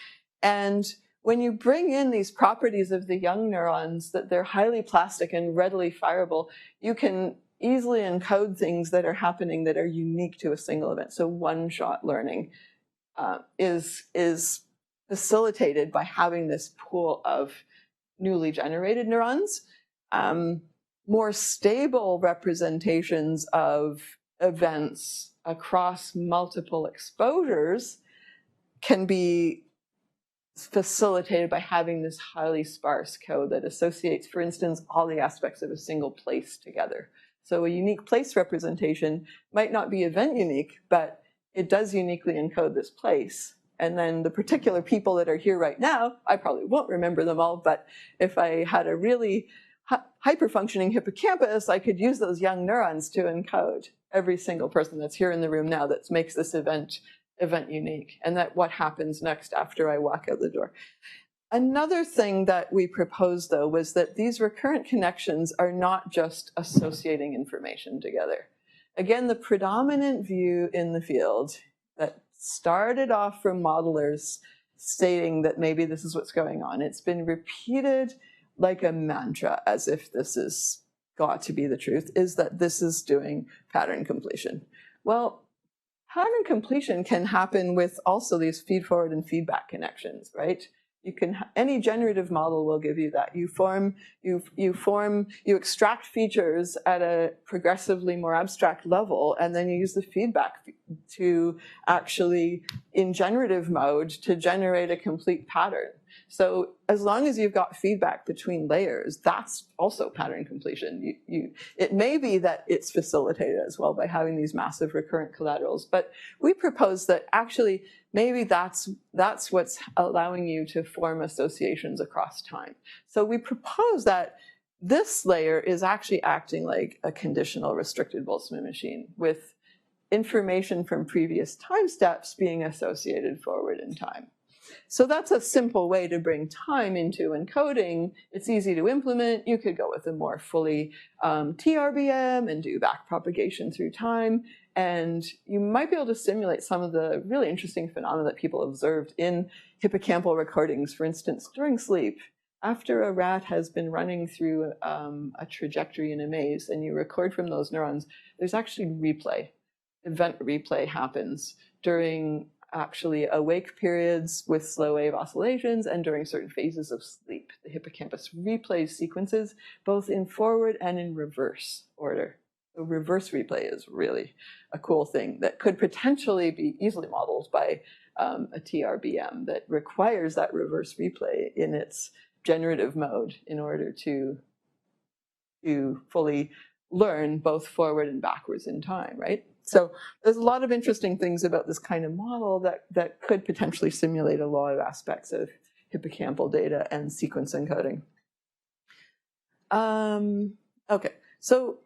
And when you bring in these properties of the young neurons, that they're highly plastic and readily fireable, you can easily encode things that are happening that are unique to a single event. So one-shot learning is facilitated by having this pool of newly generated neurons. More stable representations of events across multiple exposures can be facilitated by having this highly sparse code that associates, for instance, all the aspects of a single place together. So a unique place representation might not be event unique, but it does uniquely encode this place. And then the particular people that are here right now, I probably won't remember them all, but if I had a really hyper-functioning hippocampus, I could use those young neurons to encode every single person that's here in the room now that makes this event unique, and that what happens next after I walk out the door. Another thing that we proposed, though, was that these recurrent connections are not just associating information together. Again, the predominant view in the field that started off from modelers stating that maybe this is what's going on. It's been repeated like a mantra, as if this is got to be the truth, is that this is doing pattern completion. Well, pattern completion can happen with also these feed-forward and feedback connections, right? You can, any generative model will give you that. You extract features at a progressively more abstract level, and then you use the feedback to actually, in generative mode, to generate a complete pattern. So as long as you've got feedback between layers, that's also pattern completion. It may be that it's facilitated as well by having these massive recurrent collaterals, but we propose that actually maybe that's what's allowing you to form associations across time. So we propose that this layer is actually acting like a conditional restricted Boltzmann machine with information from previous time steps being associated forward in time. So that's a simple way to bring time into encoding. It's easy to implement. You could go with a more fully TRBM and do backpropagation through time. And you might be able to simulate some of the really interesting phenomena that people observed in hippocampal recordings. For instance, during sleep, after a rat has been running through a trajectory in a maze and you record from those neurons, there's actually replay. Event replay happens during actually awake periods with slow wave oscillations and during certain phases of sleep. The hippocampus replays sequences both in forward and in reverse order. So reverse replay is really a cool thing that could potentially be easily modeled by a TRBM that requires that reverse replay in its generative mode in order to fully learn both forward and backwards in time, right? So there's a lot of interesting things about this kind of model that could potentially simulate a lot of aspects of hippocampal data and sequence encoding. Okay, so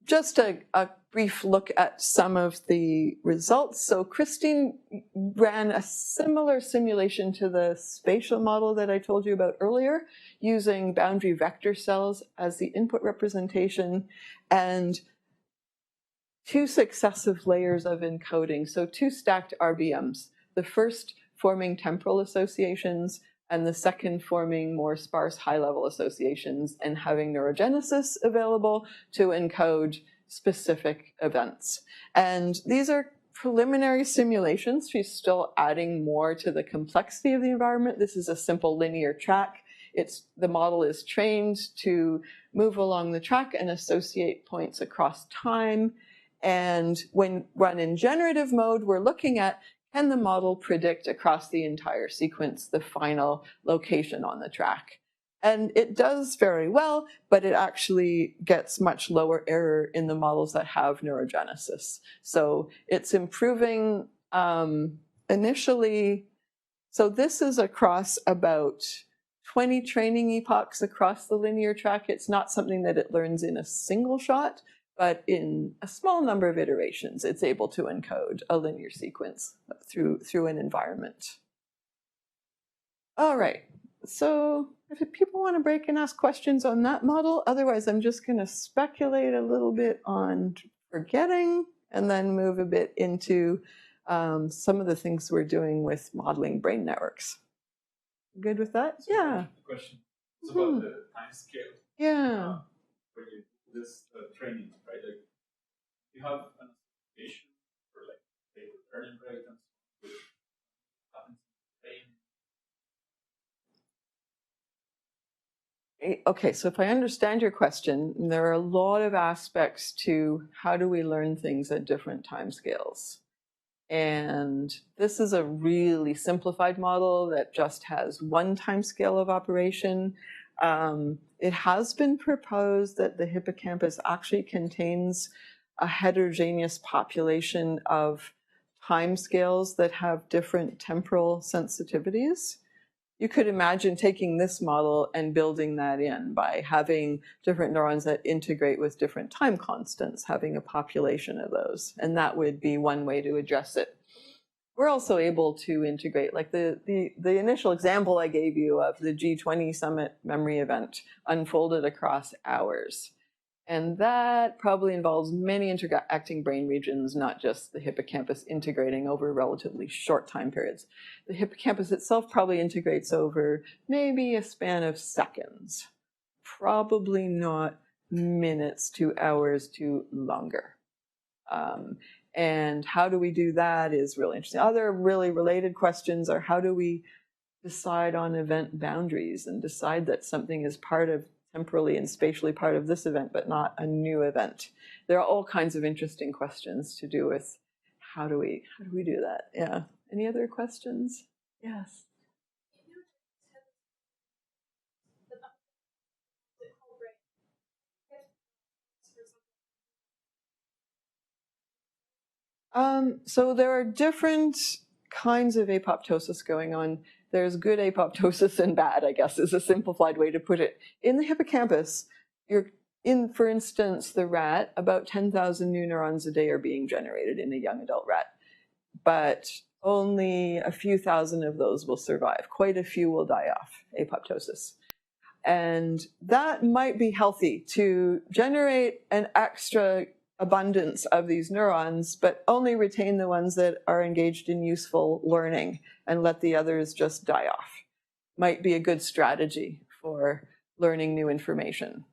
just a brief look at some of the results. So Christine ran a similar simulation to the spatial model that I told you about earlier, using boundary vector cells as the input representation and 2 successive layers of encoding, so 2 stacked RBMs, the first forming temporal associations and the second forming more sparse high-level associations, and having neurogenesis available to encode specific events. And these are preliminary simulations. She's still adding more to the complexity of the environment. This is a simple linear track. The model is trained to move along the track and associate points across time. And when run in generative mode, we're looking at, can the model predict across the entire sequence the final location on the track? And it does very well, but it actually gets much lower error in the models that have neurogenesis. So it's improving initially. So this is across about 20 training epochs across the linear track. It's not something that it learns in a single shot, but in a small number of iterations, it's able to encode a linear sequence through an environment. All right, so if people want to break and ask questions on that model, otherwise I'm just going to speculate a little bit on forgetting and then move a bit into some of the things we're doing with modeling brain networks. Good with that? So yeah. Question. It's about the time scale. Yeah. When you do this training, right? Like, you have an association for like the learning rate and so on, which happens in the brain. Okay, so if I understand your question, there are a lot of aspects to how do we learn things at different timescales. And this is a really simplified model that just has one timescale of operation. It has been proposed that the hippocampus actually contains a heterogeneous population of timescales that have different temporal sensitivities. You could imagine taking this model and building that in by having different neurons that integrate with different time constants, having a population of those. And that would be one way to address it. We're also able to integrate, like the initial example I gave you of the G20 summit memory event unfolded across hours. And that probably involves many interacting brain regions, not just the hippocampus integrating over relatively short time periods. The hippocampus itself probably integrates over maybe a span of seconds, probably not minutes to hours to longer. And how do we do that is really interesting. Other really related questions are how do we decide on event boundaries and decide that something is part of temporally and spatially part of this event, but not a new event. There are all kinds of interesting questions to do with how do we do that? Yeah. Any other questions? Yes. So there are different kinds of apoptosis going on. There's good apoptosis and bad, I guess, is a simplified way to put it. In the hippocampus, for instance, the rat, about 10,000 new neurons a day are being generated in a young adult rat. But only a few thousand of those will survive. Quite a few will die off, apoptosis. And that might be healthy to generate an extra abundance of these neurons, but only retain the ones that are engaged in useful learning and let the others just die off. Might be a good strategy for learning new information.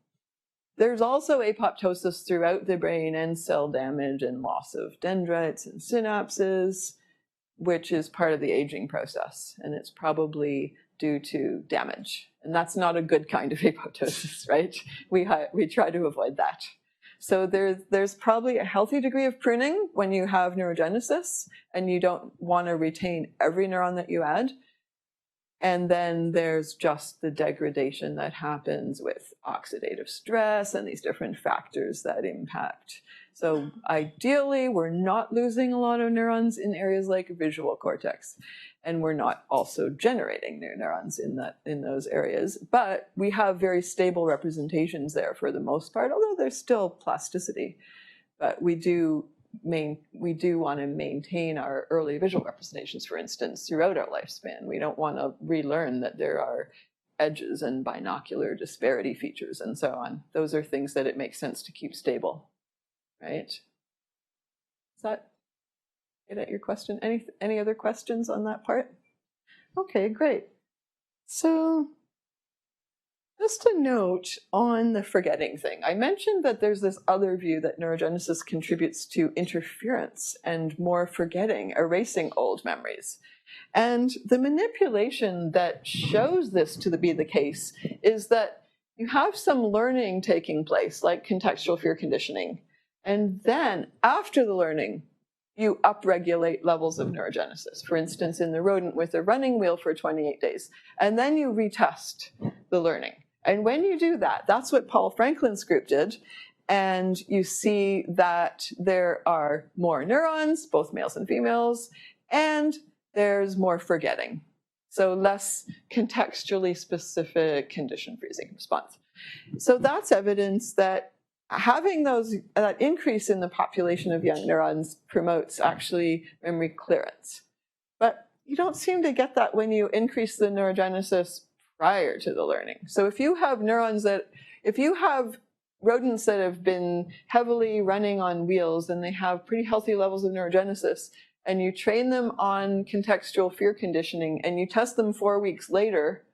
There's also apoptosis throughout the brain and cell damage and loss of dendrites and synapses, which is part of the aging process. And it's probably due to damage. And that's not a good kind of apoptosis, right? We try to avoid that. So there's probably a healthy degree of pruning when you have neurogenesis and you don't want to retain every neuron that you add. And then there's just the degradation that happens with oxidative stress and these different factors that impact. So ideally, we're not losing a lot of neurons in areas like visual cortex. And we're not also generating new neurons in those areas. But we have very stable representations there for the most part, although there's still plasticity. But we do want to maintain our early visual representations, for instance, throughout our lifespan. We don't want to relearn that there are edges and binocular disparity features and so on. Those are things that it makes sense to keep stable, right? Is that get at your question? Any other questions on that part? Okay, great. So just a note on the forgetting thing. I mentioned that there's this other view that neurogenesis contributes to interference and more forgetting, erasing old memories. And the manipulation that shows this to be the case is that you have some learning taking place, like contextual fear conditioning. And then after the learning, you upregulate levels of neurogenesis. For instance, in the rodent with a running wheel for 28 days. And then you retest the learning. And when you do that, that's what Paul Franklin's group did. And you see that there are more neurons, both males and females, and there's more forgetting. So less contextually specific condition freezing response. So that's evidence that having that increase in the population of young neurons promotes actually memory clearance. But you don't seem to get that when you increase the neurogenesis prior to the learning. So if you have rodents that have been heavily running on wheels and they have pretty healthy levels of neurogenesis, and you train them on contextual fear conditioning and you test them 4 weeks later,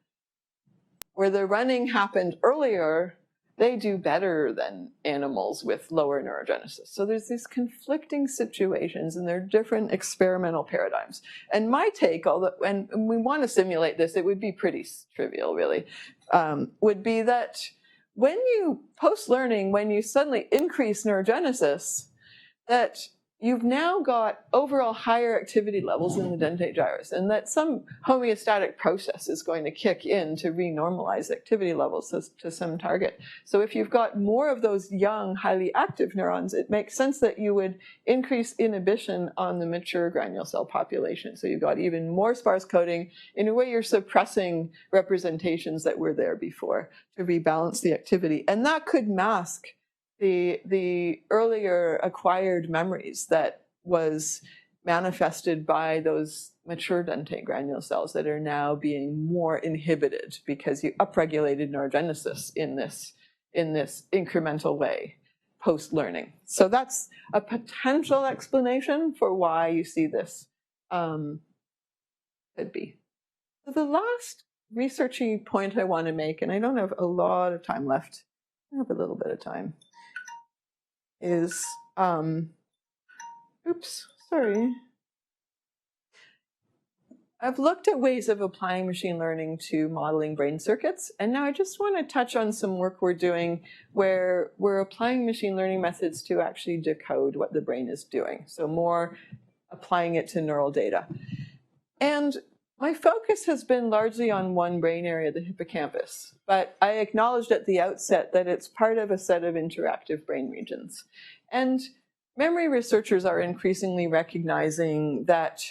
where the running happened earlier, they do better than animals with lower neurogenesis. So there's these conflicting situations and there are different experimental paradigms. And my take, and we want to simulate this, it would be pretty trivial really, would be that when you, post-learning, when you suddenly increase neurogenesis, that you've now got overall higher activity levels in the dentate gyrus, and that some homeostatic process is going to kick in to renormalize activity levels to some target. So if you've got more of those young, highly active neurons, it makes sense that you would increase inhibition on the mature granule cell population. So you've got even more sparse coding. In a way, you're suppressing representations that were there before to rebalance the activity. And that could mask the earlier acquired memories that was manifested by those mature dentate granule cells that are now being more inhibited because you upregulated neurogenesis in this incremental way post-learning. So that's a potential explanation for why you see this could be. So the last researchy point I want to make, and I don't have a lot of time left, I have a little bit of time, is Oops, sorry. I've looked at ways of applying machine learning to modeling brain circuits, and now I just want to touch on some work we're doing where we're applying machine learning methods to actually decode what the brain is doing, so more applying it to neural data. And my focus has been largely on one brain area, the hippocampus, but I acknowledged at the outset that it's part of a set of interactive brain regions. And memory researchers are increasingly recognizing that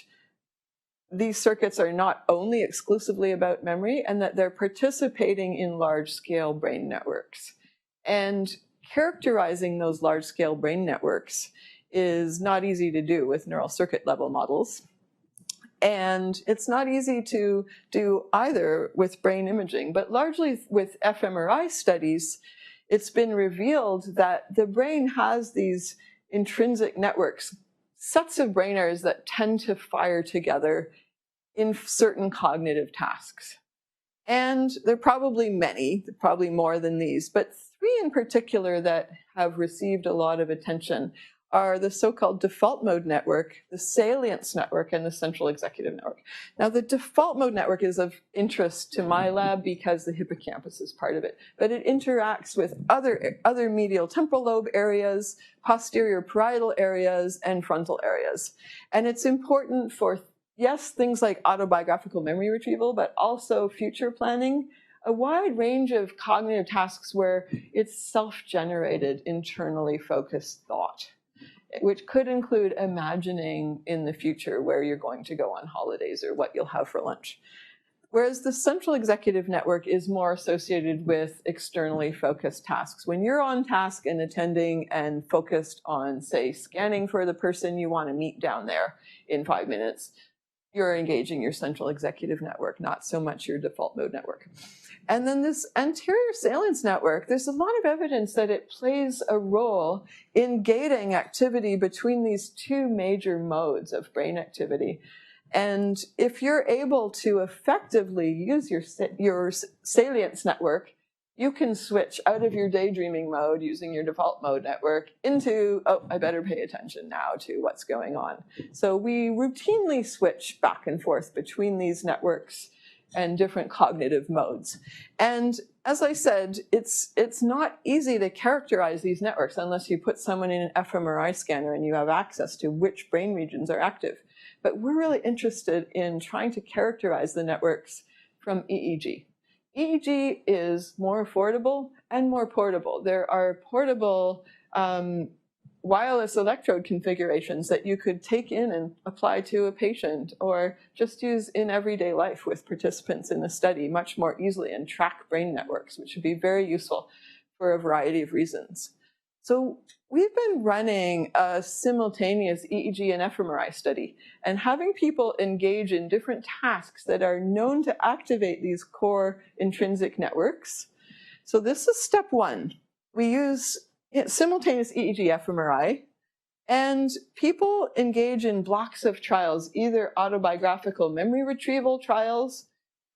these circuits are not only exclusively about memory and that they're participating in large-scale brain networks. And characterizing those large-scale brain networks is not easy to do with neural circuit level models. And it's not easy to do either with brain imaging, but largely with fMRI studies, it's been revealed that the brain has these intrinsic networks, sets of brain areas that tend to fire together in certain cognitive tasks. And there are probably many, probably more than these, but three in particular that have received a lot of attention are the so-called default mode network, the salience network, and the central executive network. Now, the default mode network is of interest to my lab because the hippocampus is part of it, but it interacts with other medial temporal lobe areas, posterior parietal areas, and frontal areas. And it's important for, yes, things like autobiographical memory retrieval, but also future planning, a wide range of cognitive tasks where it's self-generated, internally focused thought, which could include imagining in the future where you're going to go on holidays or what you'll have for lunch. Whereas the central executive network is more associated with externally focused tasks. When you're on task and attending and focused on, say, scanning for the person you want to meet down there in 5 minutes, you're engaging your central executive network, not so much your default mode network. And then this anterior salience network, there's a lot of evidence that it plays a role in gating activity between these two major modes of brain activity. And if you're able to effectively use your salience network, you can switch out of your daydreaming mode using your default mode network into, oh, I better pay attention now to what's going on. So we routinely switch back and forth between these networks and different cognitive modes. And as I said, it's not easy to characterize these networks unless you put someone in an fMRI scanner and you have access to which brain regions are active. But we're really interested in trying to characterize the networks from EEG. EEG is more affordable and more portable. There are portable wireless electrode configurations that you could take in and apply to a patient or just use in everyday life with participants in the study much more easily and track brain networks, which would be very useful for a variety of reasons. So we've been running a simultaneous EEG and fMRI study and having people engage in different tasks that are known to activate these core intrinsic networks. So this is step one. We use simultaneous EEG fMRI, and people engage in blocks of trials, either autobiographical memory retrieval trials.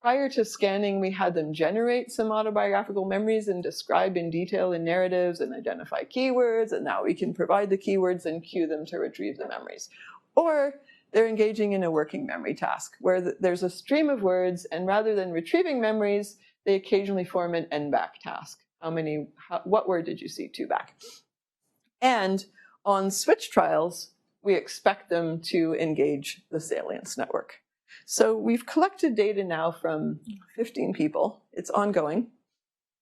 Prior to scanning, we had them generate some autobiographical memories and describe in detail in narratives and identify keywords, and now we can provide the keywords and cue them to retrieve the memories. Or they're engaging in a working memory task, where there's a stream of words, and rather than retrieving memories, they occasionally form an N-back task. What word did you see 2 back? And on switch trials, we expect them to engage the salience network. So we've collected data now from 15 people. It's ongoing.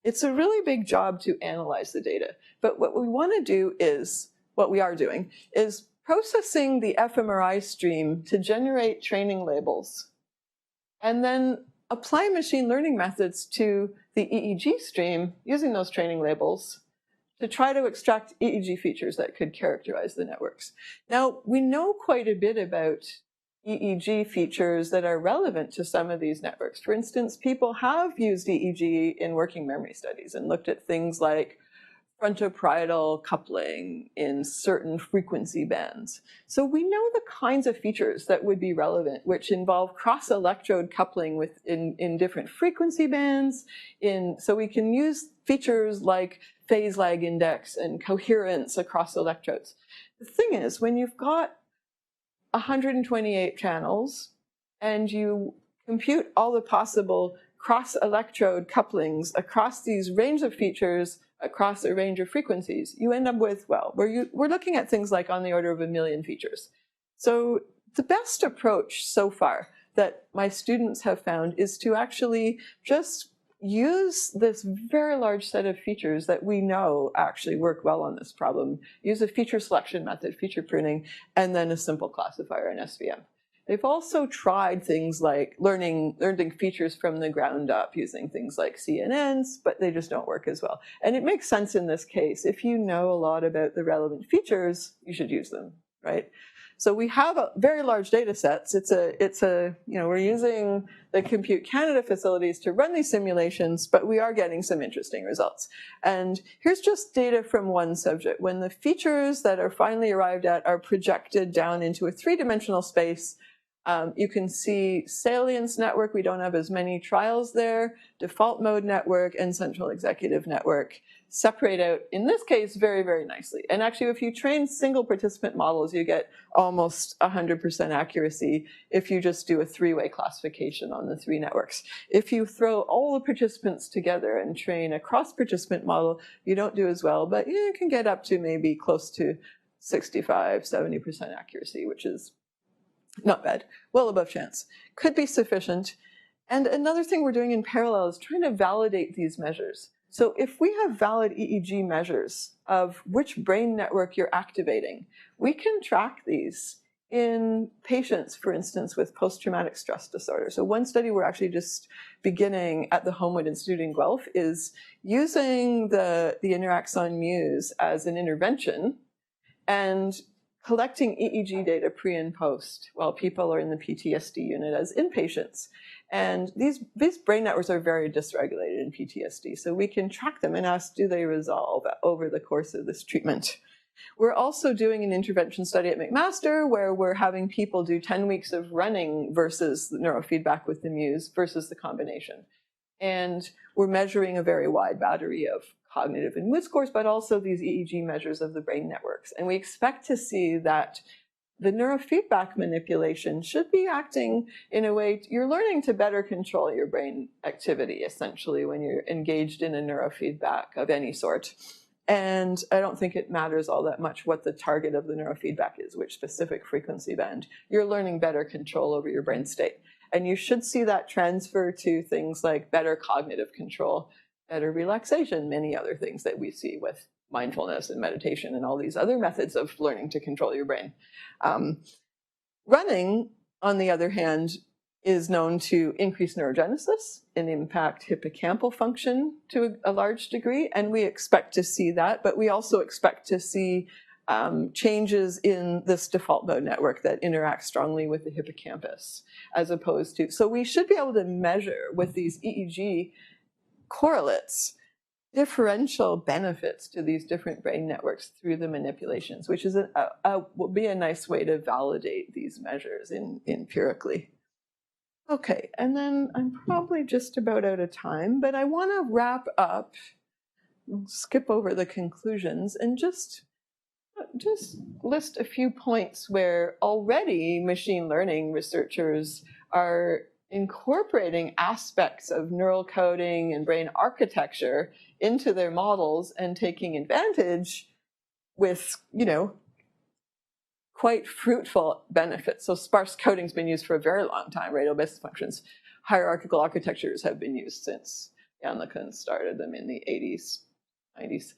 It's a really big job to analyze the data. But what we want to do is, what we are doing, is processing the fMRI stream to generate training labels, and then apply machine learning methods to the EEG stream using those training labels to try to extract EEG features that could characterize the networks. Now, we know quite a bit about EEG features that are relevant to some of these networks. For instance, people have used EEG in working memory studies and looked at things like frontoparietal coupling in certain frequency bands. So we know the kinds of features that would be relevant, which involve cross-electrode coupling in different frequency bands. So we can use features like phase lag index and coherence across electrodes. The thing is, when you've got 128 channels and you compute all the possible cross-electrode couplings across these range of features, across a range of frequencies, you end up with, well, we're looking at things like on the order of 1 million features. So the best approach so far that my students have found is to actually just use this very large set of features that we know actually work well on this problem, use a feature selection method, feature pruning, and then a simple classifier in SVM. They've also tried things like learning features from the ground up using things like CNNs, but they just don't work as well. And it makes sense in this case. If you know a lot about the relevant features, you should use them, right? So we have a very large data sets. We're using the Compute Canada facilities to run these simulations, but we are getting some interesting results. And here's just data from one subject. When the features that are finally arrived at are projected down into a 3-dimensional space, you can see salience network. We don't have as many trials there. Default mode network and central executive network separate out, in this case, very, very nicely. And actually, if you train single participant models, you get almost 100% accuracy if you just do a 3-way classification on the 3 networks. If you throw all the participants together and train a cross-participant model, you don't do as well, but you can get up to maybe close to 65, 70% accuracy, which is not bad, well above chance. Could be sufficient. And another thing we're doing in parallel is trying to validate these measures. So if we have valid EEG measures of which brain network you're activating, we can track these in patients, for instance, with post-traumatic stress disorder. So one study we're actually just beginning at the Homewood Institute in Guelph is using the Interaxon Muse as an intervention and collecting EEG data pre and post while people are in the PTSD unit as inpatients. And these brain networks are very dysregulated in PTSD, so we can track them and ask, do they resolve over the course of this treatment? We're also doing an intervention study at McMaster where we're having people do 10 weeks of running versus the neurofeedback with the Muse versus the combination. And we're measuring a very wide battery of cognitive and mood scores, but also these EEG measures of the brain networks. And we expect to see that the neurofeedback manipulation should be acting in a way, you're learning to better control your brain activity, essentially, when you're engaged in a neurofeedback of any sort. And I don't think it matters all that much what the target of the neurofeedback is, which specific frequency band. You're learning better control over your brain state. And you should see that transfer to things like better cognitive control, better relaxation, many other things that we see with mindfulness and meditation and all these other methods of learning to control your brain. Running, on the other hand, is known to increase neurogenesis and impact hippocampal function to a large degree, and we expect to see that, but we also expect to see changes in this default mode network that interact strongly with the hippocampus, as opposed to, so we should be able to measure with these EEG correlates differential benefits to these different brain networks through the manipulations, which is will be a nice way to validate these measures empirically. Okay, and then I'm probably just about out of time, but I want to wrap up, skip over the conclusions, and just list a few points where already machine learning researchers are incorporating aspects of neural coding and brain architecture into their models and taking advantage with, quite fruitful benefits. So sparse coding's been used for a very long time, radial basis functions. Hierarchical architectures have been used since Jan LeCun started them in the 80s, 90s.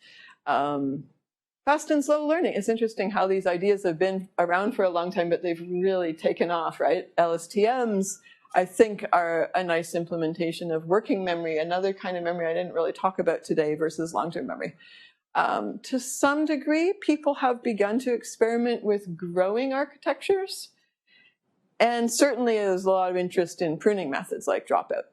Fast and slow learning. It's interesting how these ideas have been around for a long time, but they've really taken off, right? LSTMs, I think, are a nice implementation of working memory, another kind of memory I didn't really talk about today versus long-term memory. To some degree, people have begun to experiment with growing architectures. And certainly there's a lot of interest in pruning methods like dropout.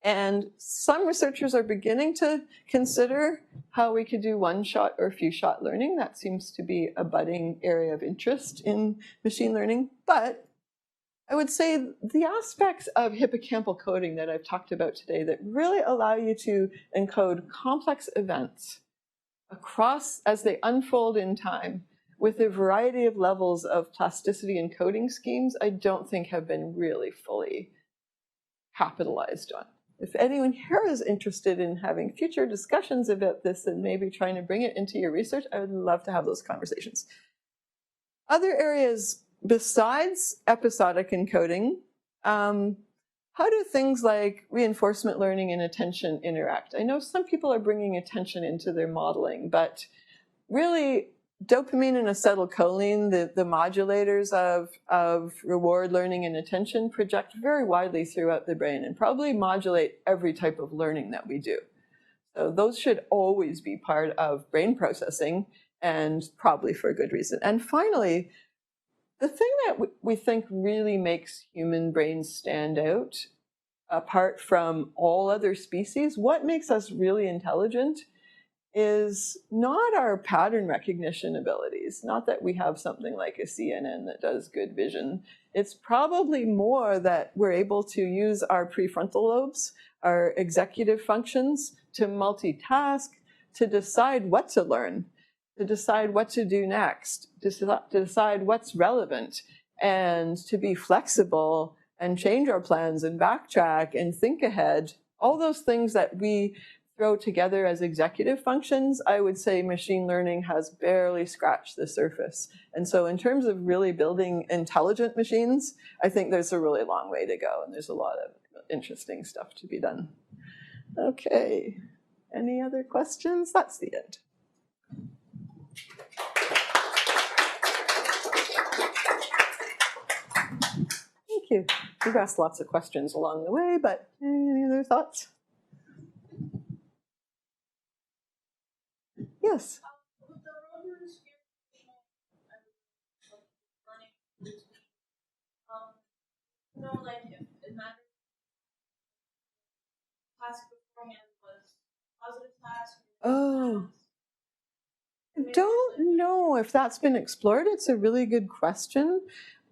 And some researchers are beginning to consider how we could do one-shot or few-shot learning. That seems to be a budding area of interest in machine learning. But I would say the aspects of hippocampal coding that I've talked about today that really allow you to encode complex events across as they unfold in time with a variety of levels of plasticity and coding schemes, I don't think have been really fully capitalized on. If anyone here is interested in having future discussions about this and maybe trying to bring it into your research, I would love to have those conversations. Other areas besides episodic encoding, how do things like reinforcement learning and attention interact? I know some people are bringing attention into their modeling, but really dopamine and acetylcholine, the modulators of reward learning and attention, project very widely throughout the brain and probably modulate every type of learning that we do. So those should always be part of brain processing, and probably for a good reason. And finally, the thing that we think really makes human brains stand out, apart from all other species, what makes us really intelligent is not our pattern recognition abilities, not that we have something like a CNN that does good vision. It's probably more that we're able to use our prefrontal lobes, our executive functions, to multitask, to decide what to learn, to decide what to do next, to decide what's relevant, and to be flexible and change our plans and backtrack and think ahead. All those things that we throw together as executive functions, I would say machine learning has barely scratched the surface. And so in terms of really building intelligent machines, I think there's a really long way to go, and there's a lot of interesting stuff to be done. Okay, any other questions? That's the end. Thank you. We've asked lots of questions along the way, but any other thoughts? Yes. With the rodents learning, like if it matters, task beforehand was positive task. Oh, I don't know if that's been explored. It's a really good question.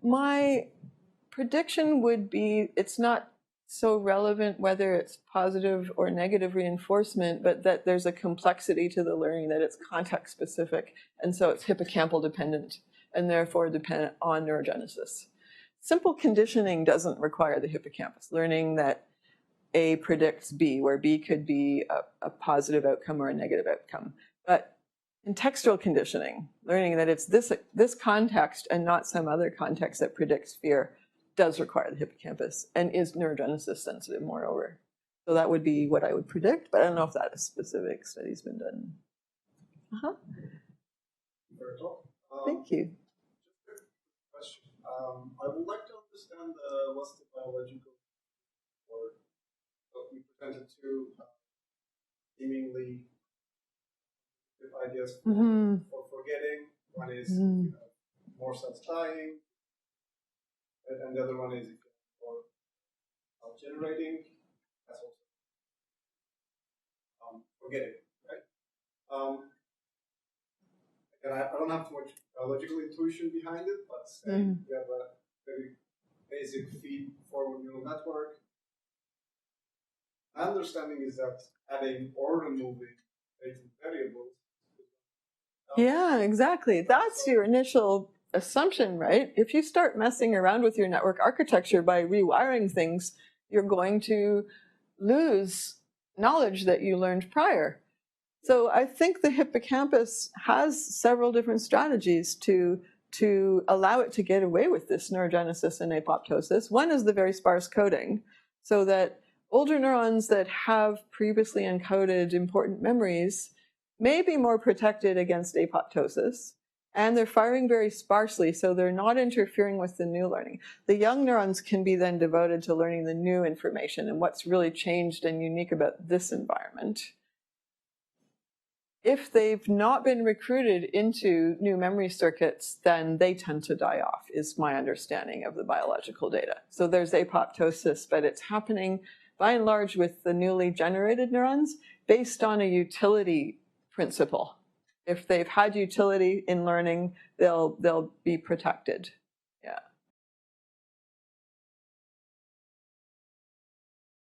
My prediction would be it's not so relevant whether it's positive or negative reinforcement, but that there's a complexity to the learning, that it's context specific, and so it's hippocampal dependent, and therefore dependent on neurogenesis. Simple conditioning doesn't require the hippocampus, learning that A predicts B, where B could be a positive outcome or a negative outcome. But in textual conditioning, learning that it's this context and not some other context that predicts fear does require the hippocampus and is neurogenesis sensitive, moreover. So that would be what I would predict, but I don't know if that is specific study's been done. Thank you. Question. I would like to understand what's the biological or what we presented to seemingly ideas for forgetting. One is more cells dying, and the other one is for generating. That's also forgetting, right? And I don't have too much biological intuition behind it, but say we have a very basic feed-forward neural network. My understanding is that adding or removing latent variables. Yeah, exactly. That's your initial assumption, right? If you start messing around with your network architecture by rewiring things, you're going to lose knowledge that you learned prior. So I think the hippocampus has several different strategies to allow it to get away with this neurogenesis and apoptosis. One is the very sparse coding, so that older neurons that have previously encoded important memories may be more protected against apoptosis, and they're firing very sparsely, so they're not interfering with the new learning. The young neurons can be then devoted to learning the new information and what's really changed and unique about this environment. If they've not been recruited into new memory circuits, then they tend to die off, is my understanding of the biological data. So there's apoptosis, but it's happening by and large with the newly generated neurons based on a utility principle. If they've had utility in learning, they'll be protected.